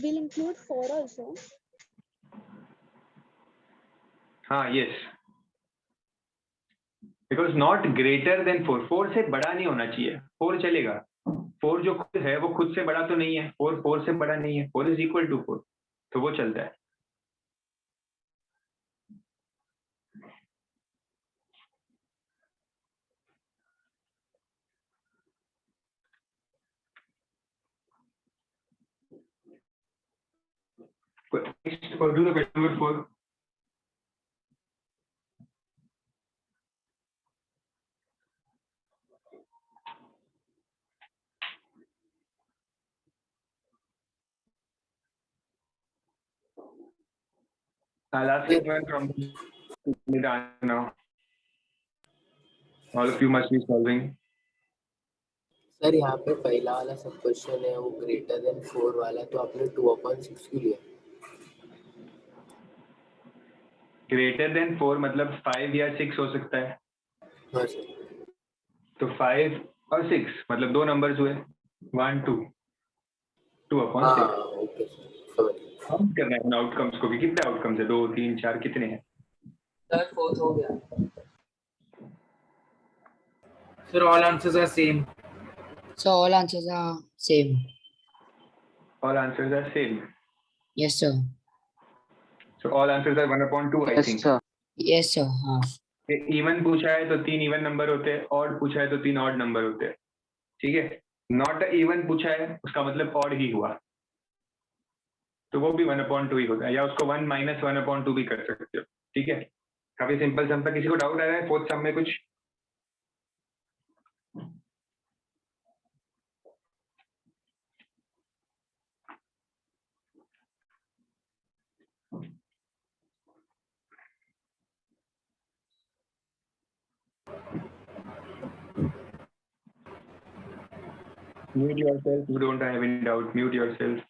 we'll include 4 also.
Yes. Because not greater than 4. 4 से बड़ा नहीं होना चाहिए. 4 चलेगा. 4 जो खुद है वो खुद से बड़ा तो नहीं है. 4 से बड़ा नहीं है. 4 is equal to 4. तो वो चलता है. Next, do the question number 4. I'll ask you one from now. All of you must be solving.
Sir यहाँ पे पहला वाला सब क्वेश्चन है वो ग्रेटर देन 4 वाला, तो आपने 2/6 क्यों लिया?
ग्रेटर देन 4 मतलब 5 या 6 हो सकता है.
हाँ सर.
तो 5 और 6 मतलब 2 नंबर्स हुए. 1 2 2/6.
ओके सर, समझ गया.
हम करना है आउटकम्स को भी. कितने आउटकम्स है? 2 3 4 कितने हैं?
सर 4 हो गया.
Sir, all answers are same.
So all answers are same.
All answers are same.
Yes, sir.
So all answers are 1/2 I think.
Yes, sir.
Even पूछा है तो 3 इवन नंबर होते हैं. ऑड पूछा है तो 3 ऑड नंबर होते हैं. ठीक है. नॉट इवन पूछा है उसका मतलब ऑड ही हुआ, तो वो भी 1/2 ही होता है, या उसको 1 - 1/2 भी कर सकते हो. ठीक है. काफी सिंपल सम था. किसी को डाउट आ रहा है फोर्थ सम में कुछ? Mute yourself. You don't have any doubt. Mute yourself.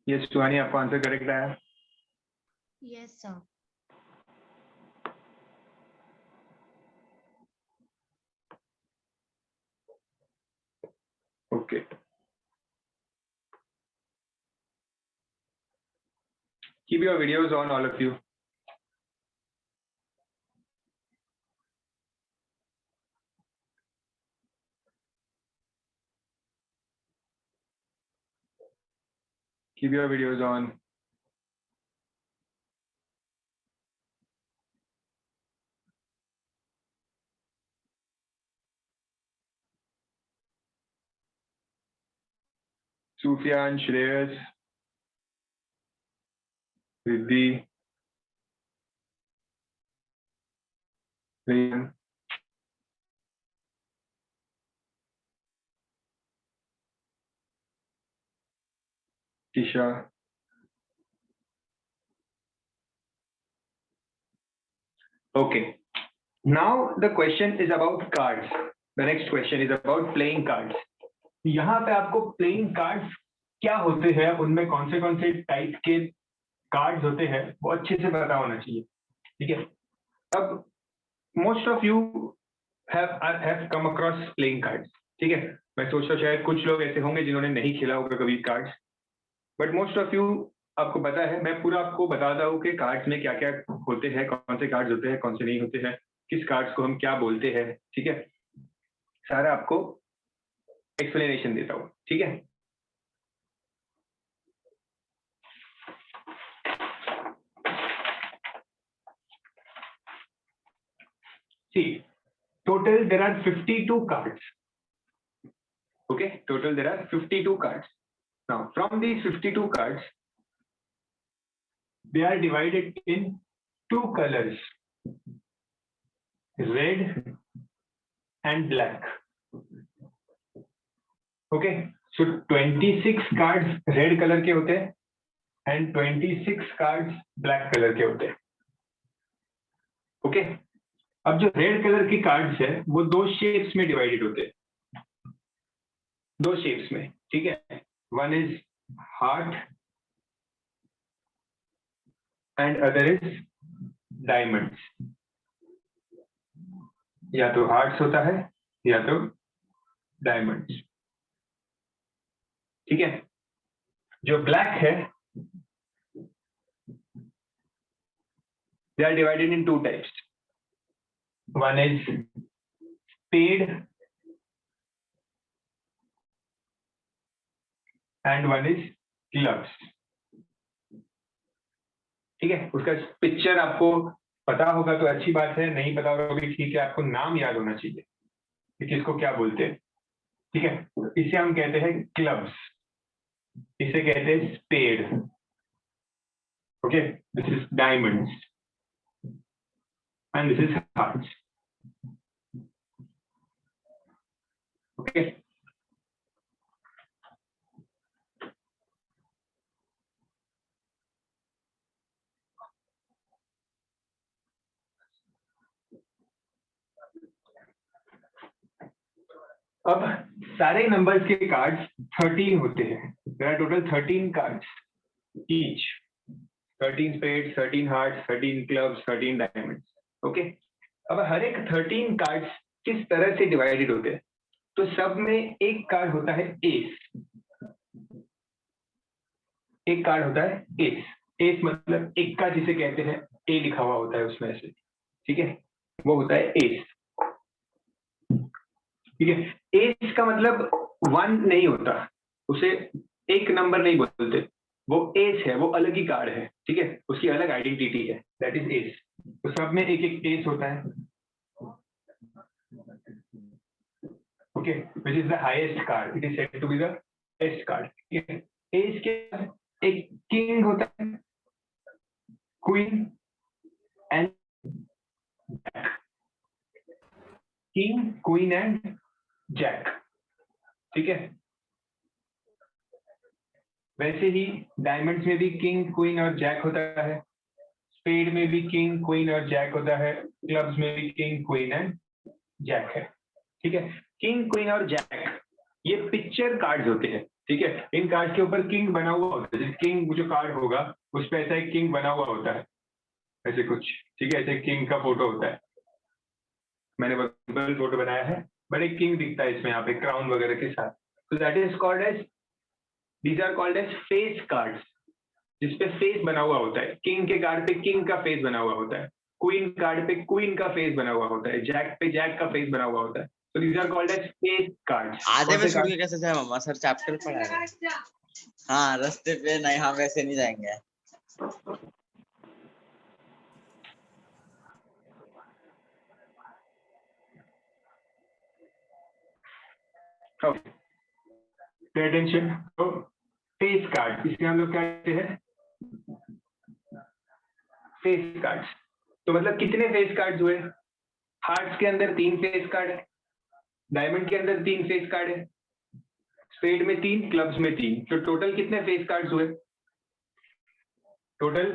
Yes, Suhani, आपका आंसर करेक्ट आया.
Yes, sir.
Okay. Keep your videos on, all of you. Keep your videos on. Sufyan, Shreyas, Riddhi, Ryan. Tisha. Okay. Now the question is about cards. The next question is about playing cards. यहाँ पे आपको playing cards क्या होते हैं, उनमें कौन से type के कार्ड्स होते हैं वो अच्छे से पता होना चाहिए. ठीक है. अब most of you have come across playing cards. ठीक है. मैं सोच रहा हूँ शायद कुछ लोग ऐसे होंगे जिन्होंने नहीं खेला होगा कभी cards, but most of you आपको पता है. मैं पूरा आपको बताता हूँ कि कार्ड्स में क्या क्या होते हैं, कौन से कार्ड्स होते हैं, कौन से नहीं होते हैं, किस कार्ड्स को हम क्या बोलते हैं. ठीक है. सारा आपको एक्सप्लेनेशन देता हूँ. ठीक है. See, total there are 52 cards. Okay, total there are 52 cards. Now, from these 52 cards, they are divided in 2 colors, red and black. Okay, so 26 cards red color के होते हैं and 26 cards black color के होते हैं. Okay, अब जो red colour के cards है वो दो शेप्स में डिवाइडेड होते हैं, दो शेप्स में, ठीक है। One is heart and other is diamonds. या तो हार्ट्स होता है या तो डायमंड्स, ठीक है। जो ब्लैक है they are divided into types, one is spade and one is gloves, ठीक है। उसका पिक्चर आपको पता होगा तो अच्छी बात है, नहीं पता होगा भी ठीक है, आपको नाम याद होना चाहिए कि किसको क्या बोलते हैं, ठीक है। इसे हम कहते हैं क्लब्स, इसे कहते हैं spade, okay. This is diamonds and this is hearts, okay. अब सारे नंबर्स के कार्ड्स 13 होते हैं। There are total 13 cards each, 13 spades, 13 hearts, 13 clubs, 13 diamonds, okay. अब हर एक 13 कार्ड्स किस तरह से डिवाइडेड होते हैं, तो सब में एक कार्ड होता है एस, एक कार्ड होता है एस। एस मतलब इक्का जिसे कहते हैं, ए लिखा हुआ होता है उसमें से, ठीक है, वो होता है एस, ठीक है। एस का मतलब 1 नहीं होता, उसे एक नंबर नहीं बोलते, वो एस है, वो अलग ही कार्ड है, ठीक है, उसकी अलग आइडेंटिटी है, दैट इज एस। तो सब में एक एक एस होता है, okay, which is the highest card, it is said to be the best card, ठीक है। एस के बाद एक किंग होता है, queen and jack, king, queen and jack, ठीक है। वैसे ही डायमंड्स में भी किंग, क्वीन और जैक होता है, स्पेड में भी किंग, क्वीन और जैक होता है, क्लब्स में भी किंग, क्वीन एंड जैक है, ठीक है। किंग, क्वीन और जैक ये पिक्चर कार्ड्स होते हैं, ठीक है। इन कार्ड्स के ऊपर किंग बना हुआ होता है, किंग जो कार्ड होगा उस पर ऐसा एक किंग बना हुआ होता है, ऐसे कुछ, ठीक है, ऐसे किंग का फोटो होता है, मैंने बबल फोटो बनाया है, बट एक किंग दिखता है इसमें यहाँ पे क्राउन वगैरह के साथ, तो that is called as, these are called as face cards, जिसपे फेस बना हुआ होता है। किंग के कार्ड पे किंग का फेस बना हुआ होता है, क्वीन कार्ड पे क्वीन का फेस बना हुआ होता है, जैक पे जैक का फेस बना हुआ होता है, तो these are called as face cards.
आधे में छोड़ के कैसे जाए मम्मा, सर चैप्टर पढ़ा रहे हैं। हाँ रास्ते पे नहीं, हम वैसे नहीं जाएंगे।
Pay attention, तो फेस कार्ड, इसे हम लोग क्या कहते हैं, फेस कार्ड्स। तो मतलब कितने फेस कार्ड्स हुए, हार्ट्स के अंदर 3 फेस कार्ड है, डायमंड के अंदर 3 फेस कार्ड है, स्पेड में 3, क्लब्स में 3, तो टोटल कितने फेस कार्ड्स हुए, टोटल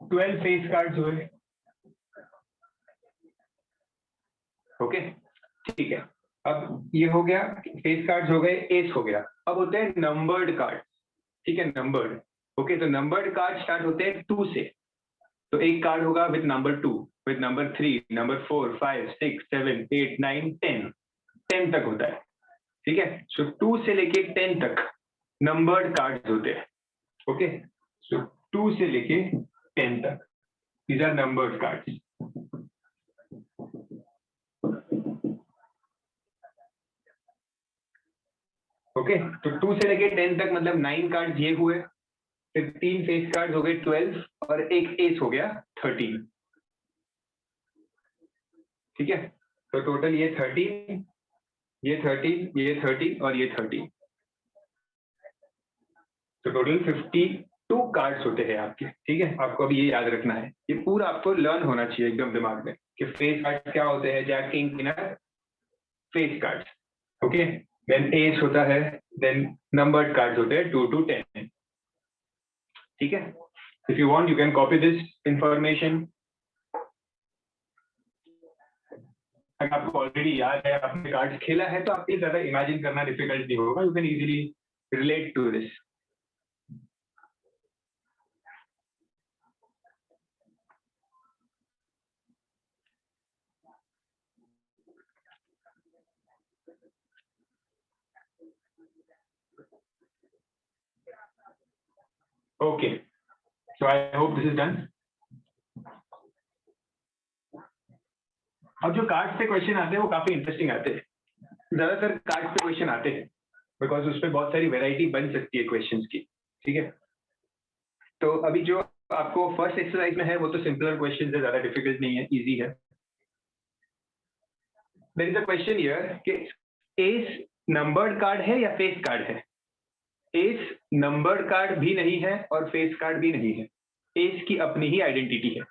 12 फेस कार्ड्स हुए, ओके, ठीक है। अब ये हो गया, फेस कार्ड्स हो गए, एस हो गया। अब होते हैं नंबर्ड कार्ड, ठीक है, नंबर्ड, ओके। तो नंबर्ड कार्ड स्टार्ट होते हैं 2 से, तो एक कार्ड होगा with number 2, with number 3, number 4, 5, 6, 7, 8, 9, 10 तक होता है, ठीक है। सो 2 से लेके 10 तक नंबर्ड कार्ड्स होते हैं, ओके। सो 2 से लेके 10 तक, these are numbered cards, okay. तो 2 से लेके 10 तक मतलब 9 कार्ड ये हुए, फिर 3 फेस कार्ड हो गए 12 और एक एस हो गया 13, ठीक है। तो टोटल ये 13, ये 13, ये 13 और ये 13, तो टोटल 52 कार्ड्स होते हैं आपके, ठीक है। आपको अभी ये याद रखना है, ये पूरा आपको लर्न होना चाहिए एकदम दिमाग में कि फेस कार्ड्स क्या होते हैं, jack, king, queen, face cards, okay. Then ace होता है, देन नंबर्ड कार्ड्स होते हैं 2 to 10, ठीक है। If you want you can copy this information अगर आपको ऑलरेडी याद है, आपने कार्ड्स खेला है, तो आपके लिए ज्यादा इमेजिन करना डिफिकल्ट नहीं होगा. You can easily relate to this. Okay, so I hope this is done. अब जो कार्ड से क्वेश्चन आते हैं वो काफी इंटरेस्टिंग आते हैं. ज्यादातर कार्ड पे क्वेश्चन आते हैं बिकॉज उसपे बहुत सारी वैरायटी बन सकती है क्वेश्चंस की. ठीक है, तो अभी जो आपको फर्स्ट एक्सरसाइज में है वो तो सिंपलर क्वेश्चन है, ज्यादा डिफिकल्ट नहीं है, इजी है. There is a question here कि एस नंबर्ड कार्ड है या फेस कार्ड है. एस नंबर्ड कार्ड भी नहीं है और फेस कार्ड भी नहीं है. एस की अपनी ही आइडेंटिटी है.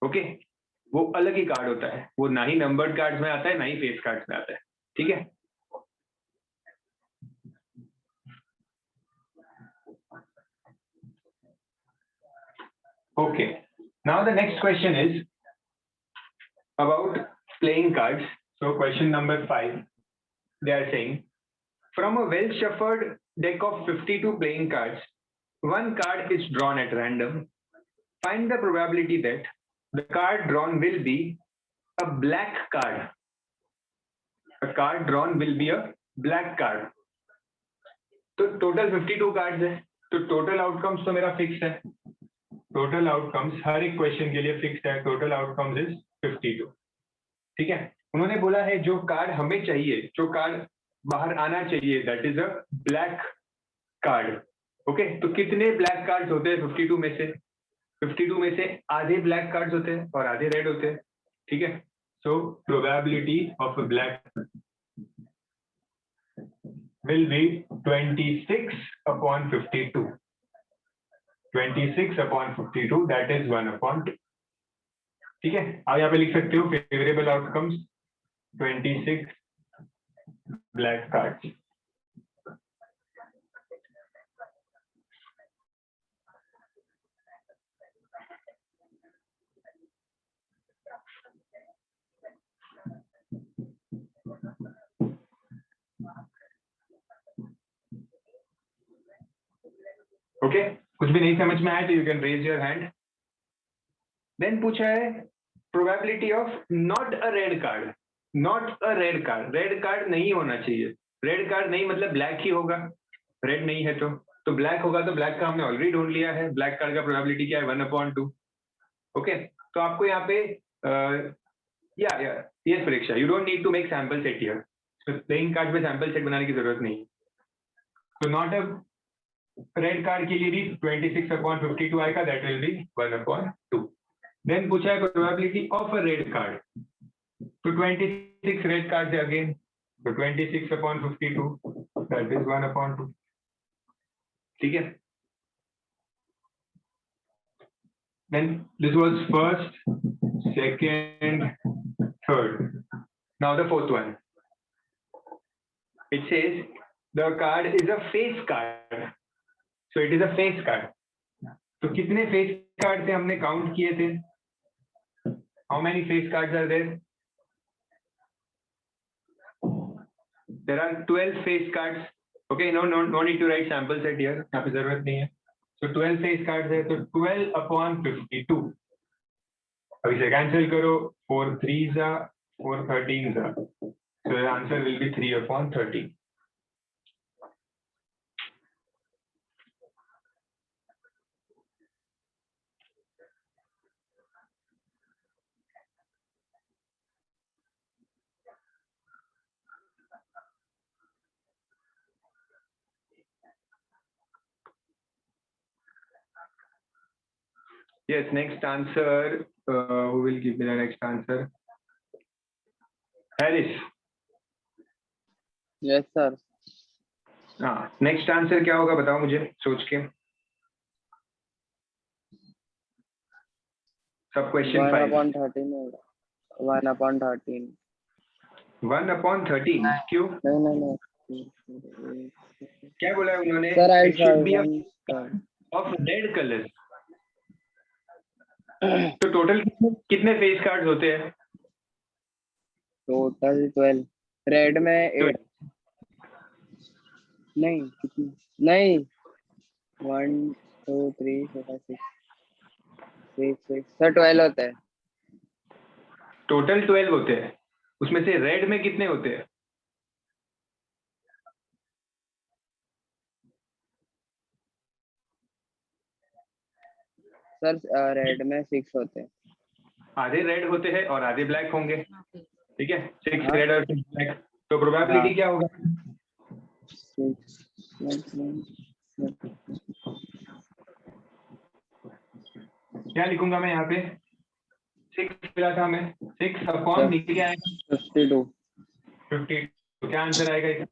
ओके, वो अलग ही कार्ड होता है, वो ना ही नंबर्ड कार्ड्स में आता है ना ही फेस कार्ड्स में आता है. ठीक है, okay, now the next question is about playing cards. So question number 5, they are saying from a well shuffled deck of 52 playing cards, one card is drawn at random. Find the probability that the card drawn will be a black card. A card drawn will be a black card. तो total 52 cards है, तो total outcomes तो मेरा fix है. Total outcomes हर एक question के लिए fix है. Total outcomes is 52. ठीक है, उन्होंने बोला है जो कार्ड हमें चाहिए, जो कार्ड बाहर आना चाहिए, that is a black card. Okay, तो कितने ब्लैक कार्ड्स होते हैं 52 में से? 52 में से आधे ब्लैक कार्ड्स होते हैं और आधे रेड होते हैं. ठीक है, सो probability of a black will be 26/52. 26/52, that is 1/2. ठीक है, आप यहाँ पे लिख सकते हो favourable outcomes 26 black cards. Okay, कुछ भी नहीं समझ में आए तो you can raise your hand. Then पूछा है probability of not a red card. Not a red card, red card नहीं होना चाहिए. रेड कार्ड नहीं मतलब ब्लैक ही होगा, रेड नहीं है तो ब्लैक होगा. तो ब्लैक का हमने ऑलरेडी ढूंढ लिया है. ब्लैक कार्ड का प्रोबेबिलिटी क्या है? 1/2. ओके, तो आपको यहाँ पे यस परीक्षा, you don't need to make sample set here. Playing card पे सैंपल सेट बनाने की जरूरत नहीं. तो नॉट अ रेड कार्ड के लिए भी 26/52 आएगा, दैट विल बी 1/2. देन पूछा है probability of a red card. तो 26 रेड कार्ड है अगेन, तो 26/52 दैट इज 1/2. ठीक है, then this was first, second, third. Now the fourth one. It says the card is a face card. So it is a face card. तो कितने face card थे हमने count किए थे? How many face cards are there? There are 12 face cards. Okay, no need to write sample set here. यहाँ पे जरूरत नहीं है. So 12 face cards है, तो 12/52. अब इसे कैंसिल करो. 4 3s are 4 13s are. So the answer will be 3/13. Yes, next answer. Who will give me the next answer? Harris.
Yes, sir.
हाँ, नेक्स्ट आंसर क्या होगा बताओ मुझे सोच के. सब क्वेश्चन
1/13 होगा. 1/13.
1/13 क्यों?
नहीं.
क्या बोला है उन्होंने?
Sir, I
It should be
sir.
of red color. तो टोटल कितने फेस कार्ड्स होते हैं?
टोटल 12, रेड में 8, नहीं कितनी, नहीं 1 2 3 4 5 6 6 सर 12 होता है।
टोटल 12 होते हैं, उसमें से रेड में कितने होते हैं?
सर रेड में 6 होते हैं।
आधे रेड होते हैं और आधे ब्लैक होंगे, ठीक है? 6
हाँ।
रेड और 6 ब्लैक, तो प्रोबेबिलिटी
हाँ।
क्या होगा?
6
क्या लिखूंगा मैं यहाँ पे? 6 मिला था मैं, 6 अपॉन नीचे क्या आएगा?
52।
50, तो क्या आंसर आएगा इसका?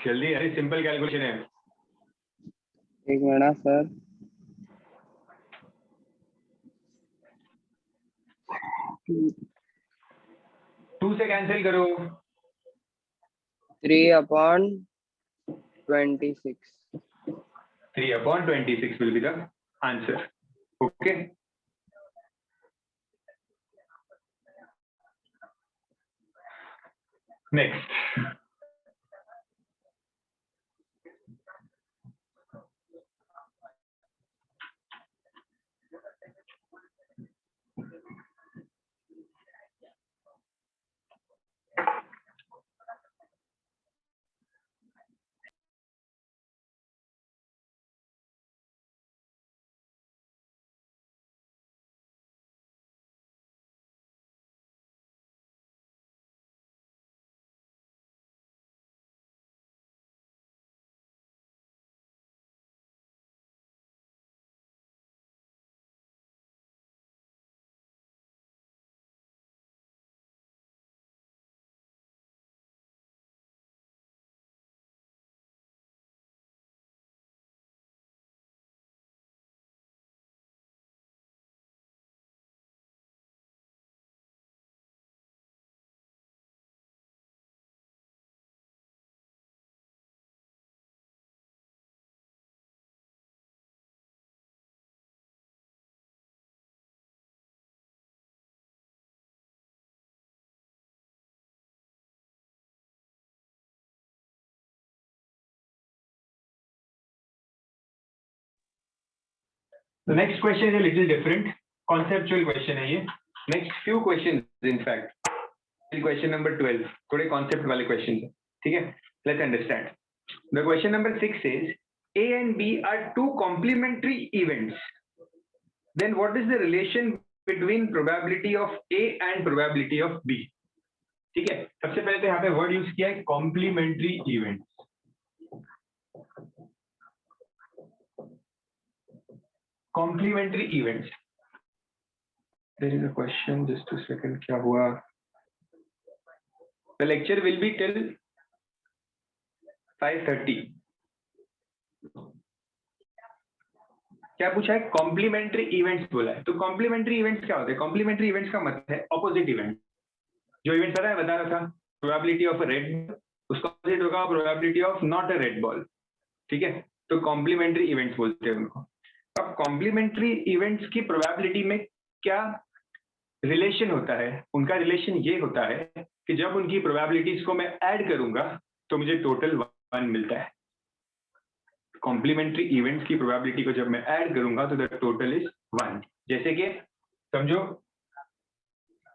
जल्दी, अरे सिंपल कैलकुलेशन है।
एक मिनट सर,
2 से कैंसिल करो।
3/26।
3/26 will be the answer. Okay. Next. The next question is a little different. Conceptual question है ये. Next few questions, in fact. Question number 12. थोड़े concept वाले questions हैं. ठीक है? Let's understand. The question number 6 says A and B are two complementary events. Then what is the relation between probability of A and probability of B? ठीक है? सबसे पहले तो यहाँ पे word use किया है complementary events. Complementary events. There is a question. Just a second. क्या हुआ? The lecture will be till 5:30. क्या पूछा है? कॉम्प्लीमेंट्री इवेंट्स बोला है। तो कॉम्प्लीमेंट्री इवेंट्स क्या होते हैं? कॉम्प्लीमेंट्री इवेंट्स का मतलब है ऑपोजिट इवेंट। जो इवेंट पता है बता रहा था, प्रोबेबिलिटी ऑफ अ रेड, उसका ऑपोजिट होगा probability of not a red ball. ठीक है? तो कॉम्प्लीमेंट्री इवेंट्स बोलते हैं उनको। अब कॉम्प्लीमेंट्री इवेंट्स की प्रोबेबिलिटी में क्या रिलेशन होता है? उनका रिलेशन ये होता है कि जब उनकी प्रोबेबिलिटीज को मैं ऐड करूंगा तो मुझे टोटल 1 मिलता है। कॉम्प्लीमेंट्री इवेंट्स की प्रोबेबिलिटी को जब मैं ऐड करूंगा तो द टोटल इज 1। जैसे कि समझो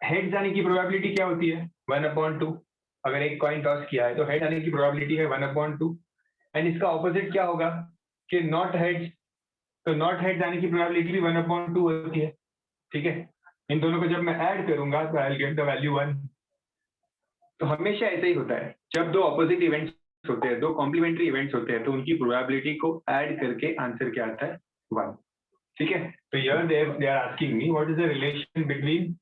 हेड जाने की प्रोबेबिलिटी क्या होती है? 1/2। अगर एक कॉइन टॉस किया है तो हेड आने की प्रोबेबिलिटी है 1/2। एंड इसका ऑपोजिट क्या होगा कि नॉट हेड, तो नॉट हेड जाने की प्रोबेबिलिटी भी 1/2 होती है। ठीक है? इन दोनों को जब मैं ऐड करूंगा तो I will get the value 1। तो हमेशा ऐसा ही होता है, जब दो ऑपोजिट इवेंट्स होते हैं, दो कॉम्प्लीमेंट्री इवेंट्स होते हैं, तो उनकी प्रोबेबिलिटी को ऐड करके आंसर क्या आता है? 1। ठीक है? तो here they are asking me what is the relation between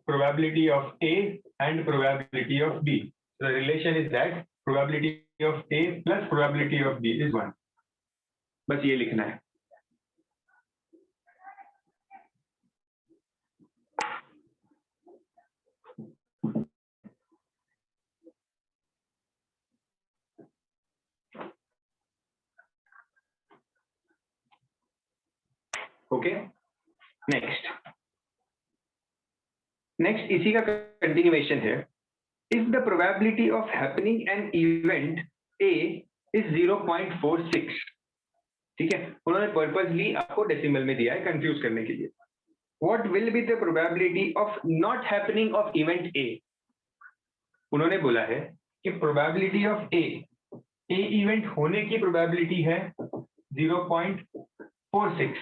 probability of A and probability of B. The relation is that probability of A plus probability of B is 1। बस ये लिखना है। ओके, नेक्स्ट इसी का continuation है. If the probability of happening an event A is 0.46, ठीक है, उन्होंने पर्पसली आपको डेसिमल में दिया है कंफ्यूज करने के लिए. What will be the probability of not happening of event A? उन्होंने बोला है कि probability of A इवेंट होने की प्रोबेबिलिटी है 0.46.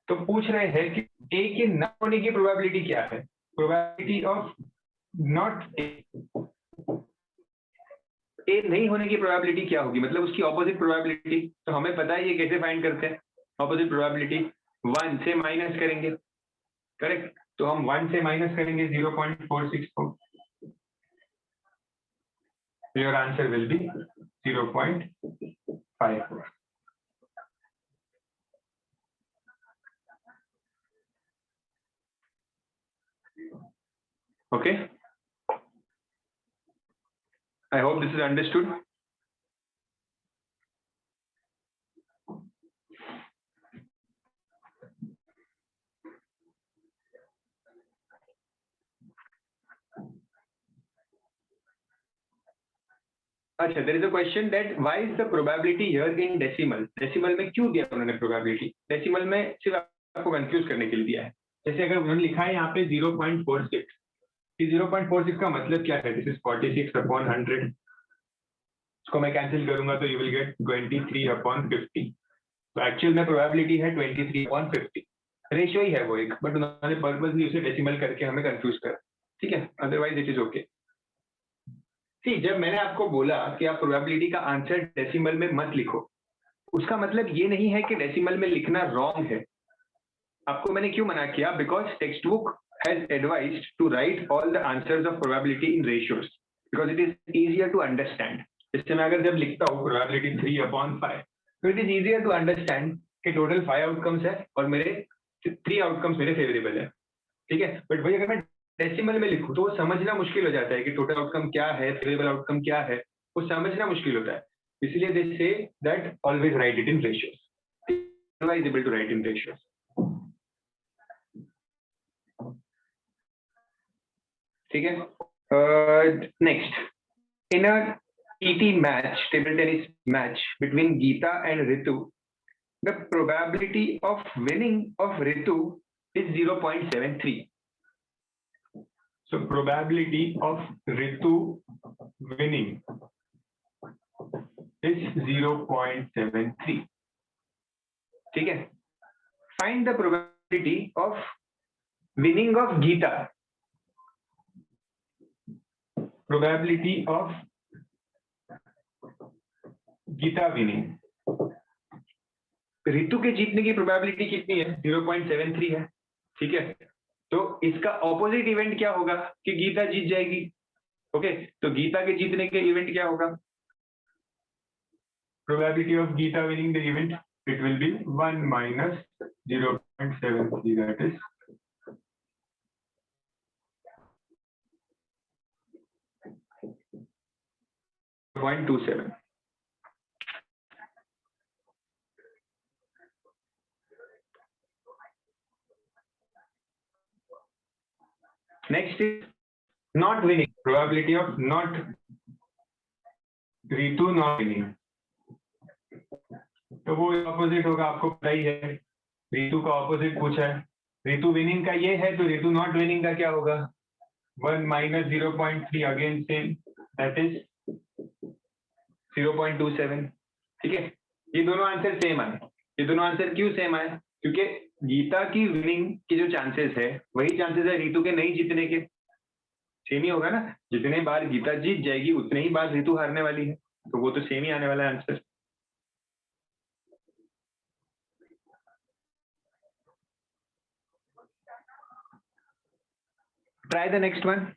तो पूछ रहे हैं कि A के न होने की प्रोबेबिलिटी क्या है. प्रोबेबिलिटी ऑफ नॉट ए नहीं होने की प्रोबेबिलिटी क्या होगी, मतलब उसकी ऑपोजिट प्रोबेबिलिटी. तो हमें पता है ये कैसे फाइंड करते हैं. ऑपोजिट प्रोबेबिलिटी 1 से माइनस करेंगे, करेक्ट. तो हम 1 से माइनस करेंगे 0.46 को. Your answer will be 0.54. Okay, I hope this is understood. अच्छा, there is a question that why is the probability here in decimal? decimal में क्यों दिया उन्होंने probability? decimal में सिर्फ आपको कंफ्यूज करने के लिए दिया है. जैसे अगर उन्होंने लिखा है यहाँ पे 0.46, 0.46 का मतलब क्या है? This is 46/100. इसको मैं कैंसिल करूंगा तो यू विल गेट 23/50. तो एक्चुअल में प्रोबेबिलिटी है 23/50. रेशियो ही है वो एक, बट उन्होंने पर्पसली उसे डेसिमल करके हमें कंफ्यूज करा. ठीक है, अदरवाइज इट इज ओके. ठीक, जब मैंने आपको बोला कि आप प्रोबेबिलिटी का आंसर डेसिमल में मत लिखो, उसका मतलब ये नहीं है कि डेसिमल में लिखना रॉन्ग है. आपको मैंने क्यों मना किया? Because text book has advised to write all the answers of probability in ratios because it is easier to understand. जैसे मैं अगर जब लिखता हूँ probability 3/5, तो it is easier to understand कि total 5 outcomes है और मेरे 3 outcomes मेरे favorable है. ठीक है, बट वही अगर मैं डेसिमल में लिखूँ तो वो समझना मुश्किल हो जाता है कि टोटल आउटकम क्या है, फेवरेबल आउटकम क्या है, वो समझना मुश्किल होता है. इसलिए they say that always write it in ratios. Otherwise able to write in ratios. ठीक है. Next, in a TT match, table tennis match between Geeta and Ritu, the probability of winning of Ritu is 0.73. So probability of Ritu winning is 0.73. ठीक है. Find the probability of winning of Geeta. Probability of Geeta winning. Ritu के जीतने की probability कितनी है? 0.73 है. ठीक है, तो इसका ऑपोजिट इवेंट क्या होगा कि गीता जीत जाएगी. ओके, तो गीता के जीतने के इवेंट क्या होगा? Probability of Geeta winning the event, it will be 1 minus 0.73, that is 0.27. Next is not winning. Probability of not Ritu not winning. तो वो ऑपोजिट होगा, आपको पता ही है. रितु का ऑपोजिट पूछा है. रितु विनिंग का ये है, तो रितु नॉट विनिंग का क्या होगा? 1 minus 0.3 again same, that is 0.27. ठीक है, ये दोनों आंसर सेम आए. ये दोनों आंसर क्यों सेम आए? क्योंकि गीता की विनिंग के जो चांसेस है वही चांसेस है रितु के नहीं जीतने के. सेम ही होगा ना. जितने बार गीता जीत जाएगी उतने ही बार रितु हारने वाली है, तो वो तो सेम ही आने वाला है answer. Try the next one.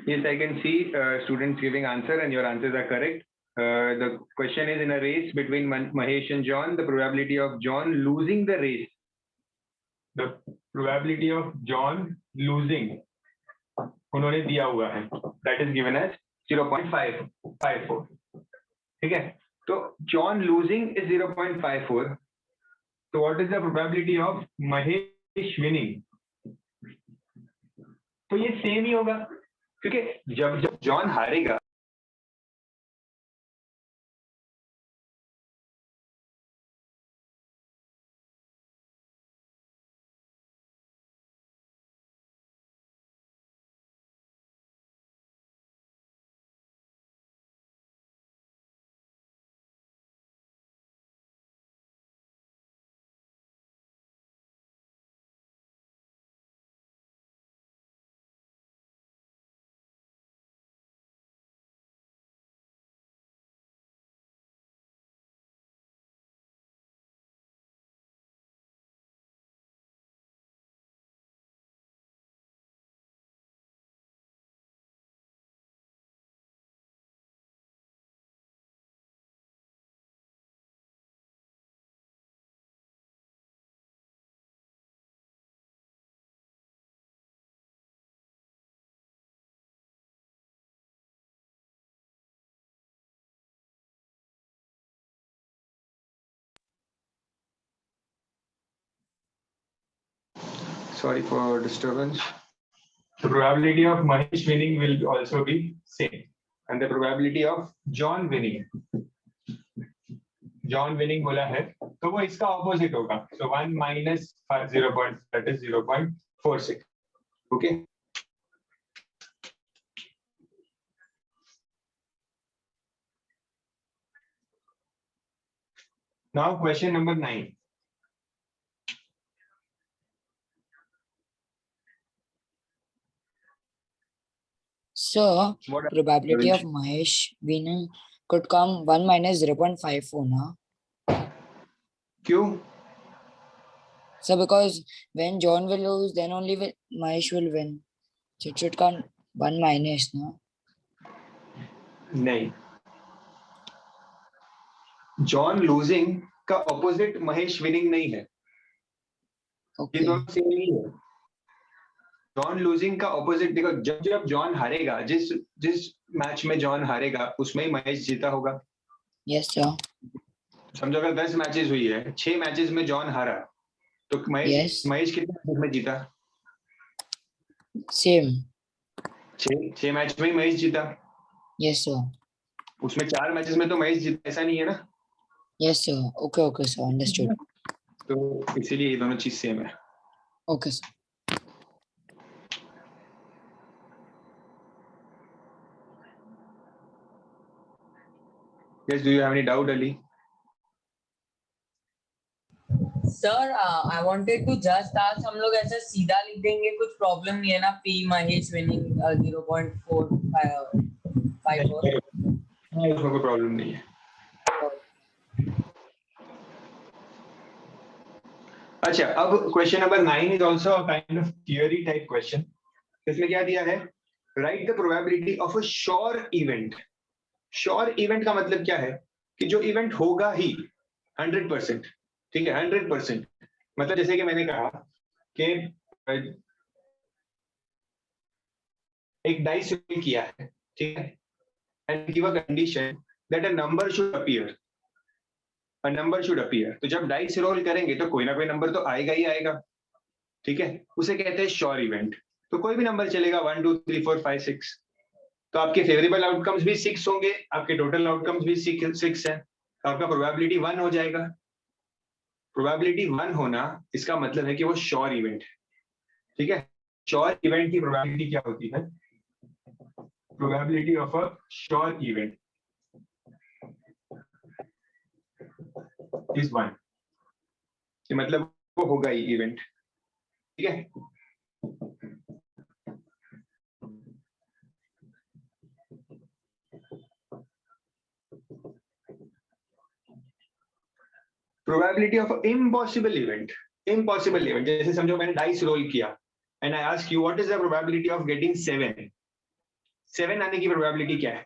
Yes, I can see students giving answer and your answers are correct. The question is, in a race between Mahesh and John, the probability of John losing the race. The probability of John losing, उन्होंने दिया हुआ है, that is given as 0.554. ठीक है? तो John losing is 0.54. So what is the probability of Mahesh winning? तो ये same ही होगा, क्योंकि जब जॉन हारेगा sorry for disturbance. The probability of Mahesh winning will also be same, and the probability of John winning. John winning बोला है, तो वो इसका opposite होगा. So 1 minus 0. That is 0.46. Okay. Now question number 9.
So, probability of Mahesh winning could come 1 minus 0.54, na?
क्यों?
So, because when John will lose, then only Mahesh will win. So, it should come 1 minus, no?
नहीं. John losing का opposite Mahesh winning नहीं है.
Okay.
ये दोनों same नहीं है. John losing का ऑपोजिट देखो, जब जॉन हारेगा, जिस मैच में जॉन हारेगा उसमें ही महेश जीता होगा.
Yes, sir.
समझो अगर 10 मैचेस हुई है, 6 मैचेस में जॉन हारा, तो महेश कितने मैच में जीता?
Same.
6 मैच में ही महेश जीता.
Yes, sir.
उसमें 4 मैचेस में तो महेश जीता, ऐसा नहीं है ना?
Yes, sir. Okay, sir. Understood.
तो इसीलिए ये दोनों चीज सेम है.
Okay, sir.
Yes, do you have any doubt, Ali?
Sir I wanted to just ask, हम लोग ऐसे सीधा लिख देंगे, कुछ प्रॉब्लम नहीं है ना? P Mahesh winning 0.454.
उसमें कोई प्रॉब्लम नहीं है. अच्छा, अब question number 9 is also a kind of theory type question. इसमें क्या दिया है, right the probability of a sure event. Sure event का मतलब क्या है कि जो इवेंट होगा ही 100%, ठीक है 100%। मतलब जैसे कि मैंने कहा कि एक डाइस रोल किया है, ठीक है, and give a condition that a number should appear, a number should appear. तो जब डाइस रोल करेंगे तो कोई ना कोई नंबर तो आएगा ही आएगा, ठीक है, उसे कहते हैं श्योर इवेंट। तो कोई भी नंबर चलेगा 1 2 3 4 5 6। तो आपके फेवरेबल आउटकम्स भी 6 होंगे, आपके टोटल आउटकम्स भी 6 है, तो आपका प्रोबेबिलिटी 1 हो जाएगा। प्रोबेबिलिटी 1 होना इसका मतलब है कि वो श्योर इवेंट है, ठीक है। श्योर इवेंट की प्रोबेबिलिटी क्या होती है, probability of a sure event is 1, मतलब वो होगा ही इवेंट, ठीक है। Probability of impossible event, impossible event जैसे समझो मैंने डाइस रोल किया and I ask you what is the probability of getting 7 आने की प्रोबेबिलिटी क्या है,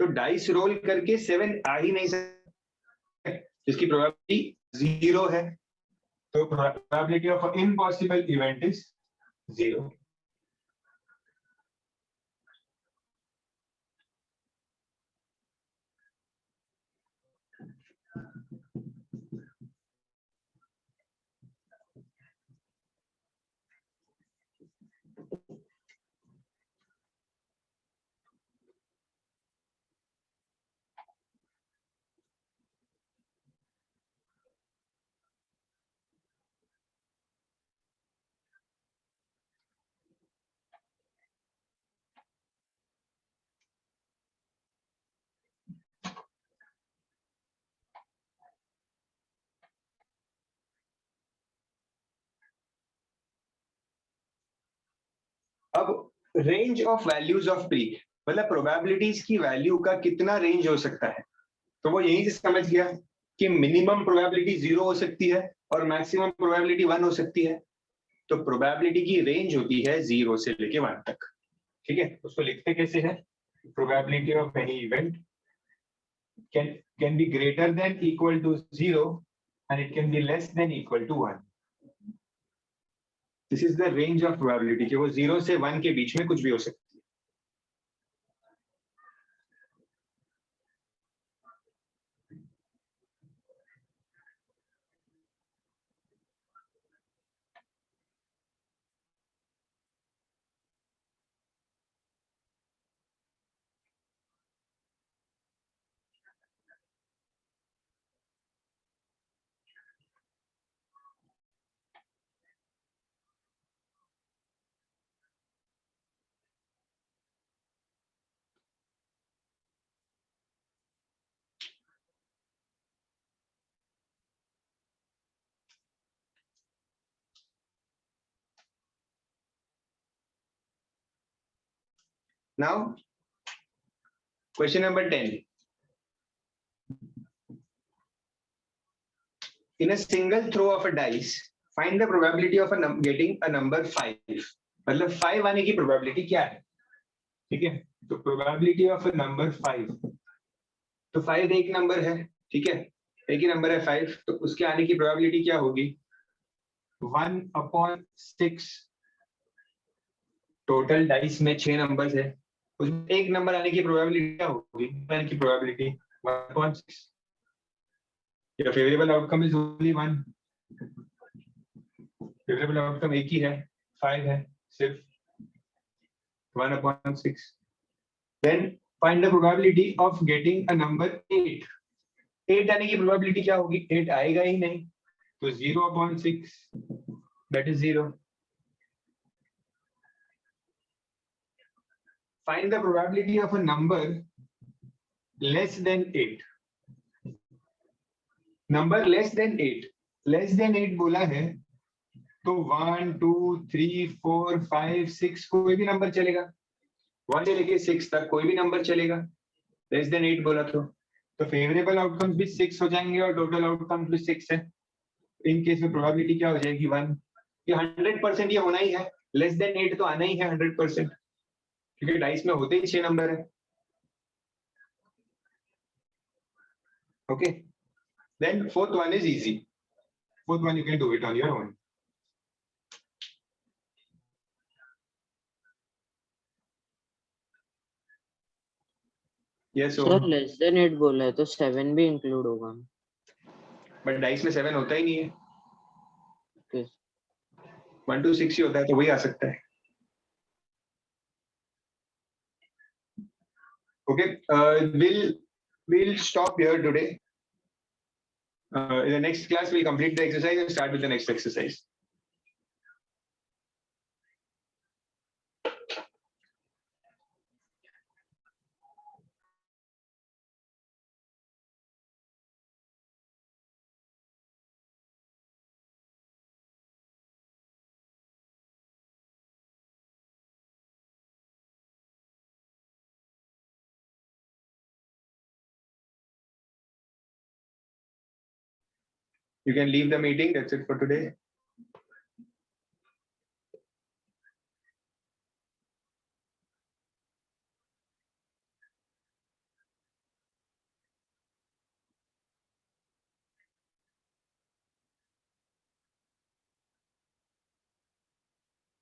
तो डाइस रोल करके 7 आ ही नहीं सकता, जिसकी प्रोबेबिलिटी 0 है। तो probability of impossible event is 0। अब range of values of P, मतलब प्रोबेबिलिटीज की वैल्यू का कितना रेंज हो सकता है। तो वो यही से समझ गया कि मिनिमम प्रोबेबिलिटी 0 हो सकती है और मैक्सिमम प्रोबेबिलिटी 1 हो सकती है। तो प्रोबेबिलिटी की रेंज होती है 0 से लेके 1 तक, ठीक है। उसको लिखते कैसे है, probability of any event can be greater than equal to 0 and it can be less than equal to 1. This is the range of probability कि वो 0 से 1 के बीच में कुछ भी हो सकता है। Now, question number 10. In a single throw of a dice, find the probability of getting a number 5. मतलब 5 आने की probability क्या है, ठीक है। तो probability of a number 5, तो 5 एक नंबर है, ठीक है, एक ही नंबर है 5, तो उसके आने की probability क्या होगी, 1/6। टोटल डाइस में 6 नंबर्स है, उसमें एक नंबर आने की प्रोबेबिलिटी क्या होगी, आने की probability 1/6। Your favourable outcome is only 1, favourable outcome एक ही है, 5 है सिर्फ, 1/6। Then find the probability of getting a number 8। 8 आने की प्रोबेबिलिटी क्या होगी, 8 आएगा ही नहीं, तो 0/6 that is 0। Find the probability of a number less than 8. Number less than 8. Less than 8 बोला है तो 1 2 3 4 5 6 कोई भी नंबर चलेगा, 1 से लेके 6 तक कोई भी नंबर चलेगा। लेस देन 8 बोला तो फेवरेबल आउटकम्स भी 6 हो जाएंगे और टोटल आउटकम्स भी 6 है। इन केस में प्रोबेबिलिटी क्या हो जाएगी 1, ये 100% ये होना ही है, लेस देन 8 तो आना ही है 100%, क्योंकि डाइस में होते ही 6 नंबर है. Okay, then fourth one is easy. Fourth one you can do it on your own. Yes,
sir
so
less than 8 बोला है तो 7 भी इंक्लूड होगा.
but डाइस में 7 होता ही नहीं है.
Okay.
1 to 6 ही होता है, तो वही आ सकता है. Okay, we'll stop here today. In the next class we'll complete the exercise and start with the next exercise. You can leave the meeting. That's it for today.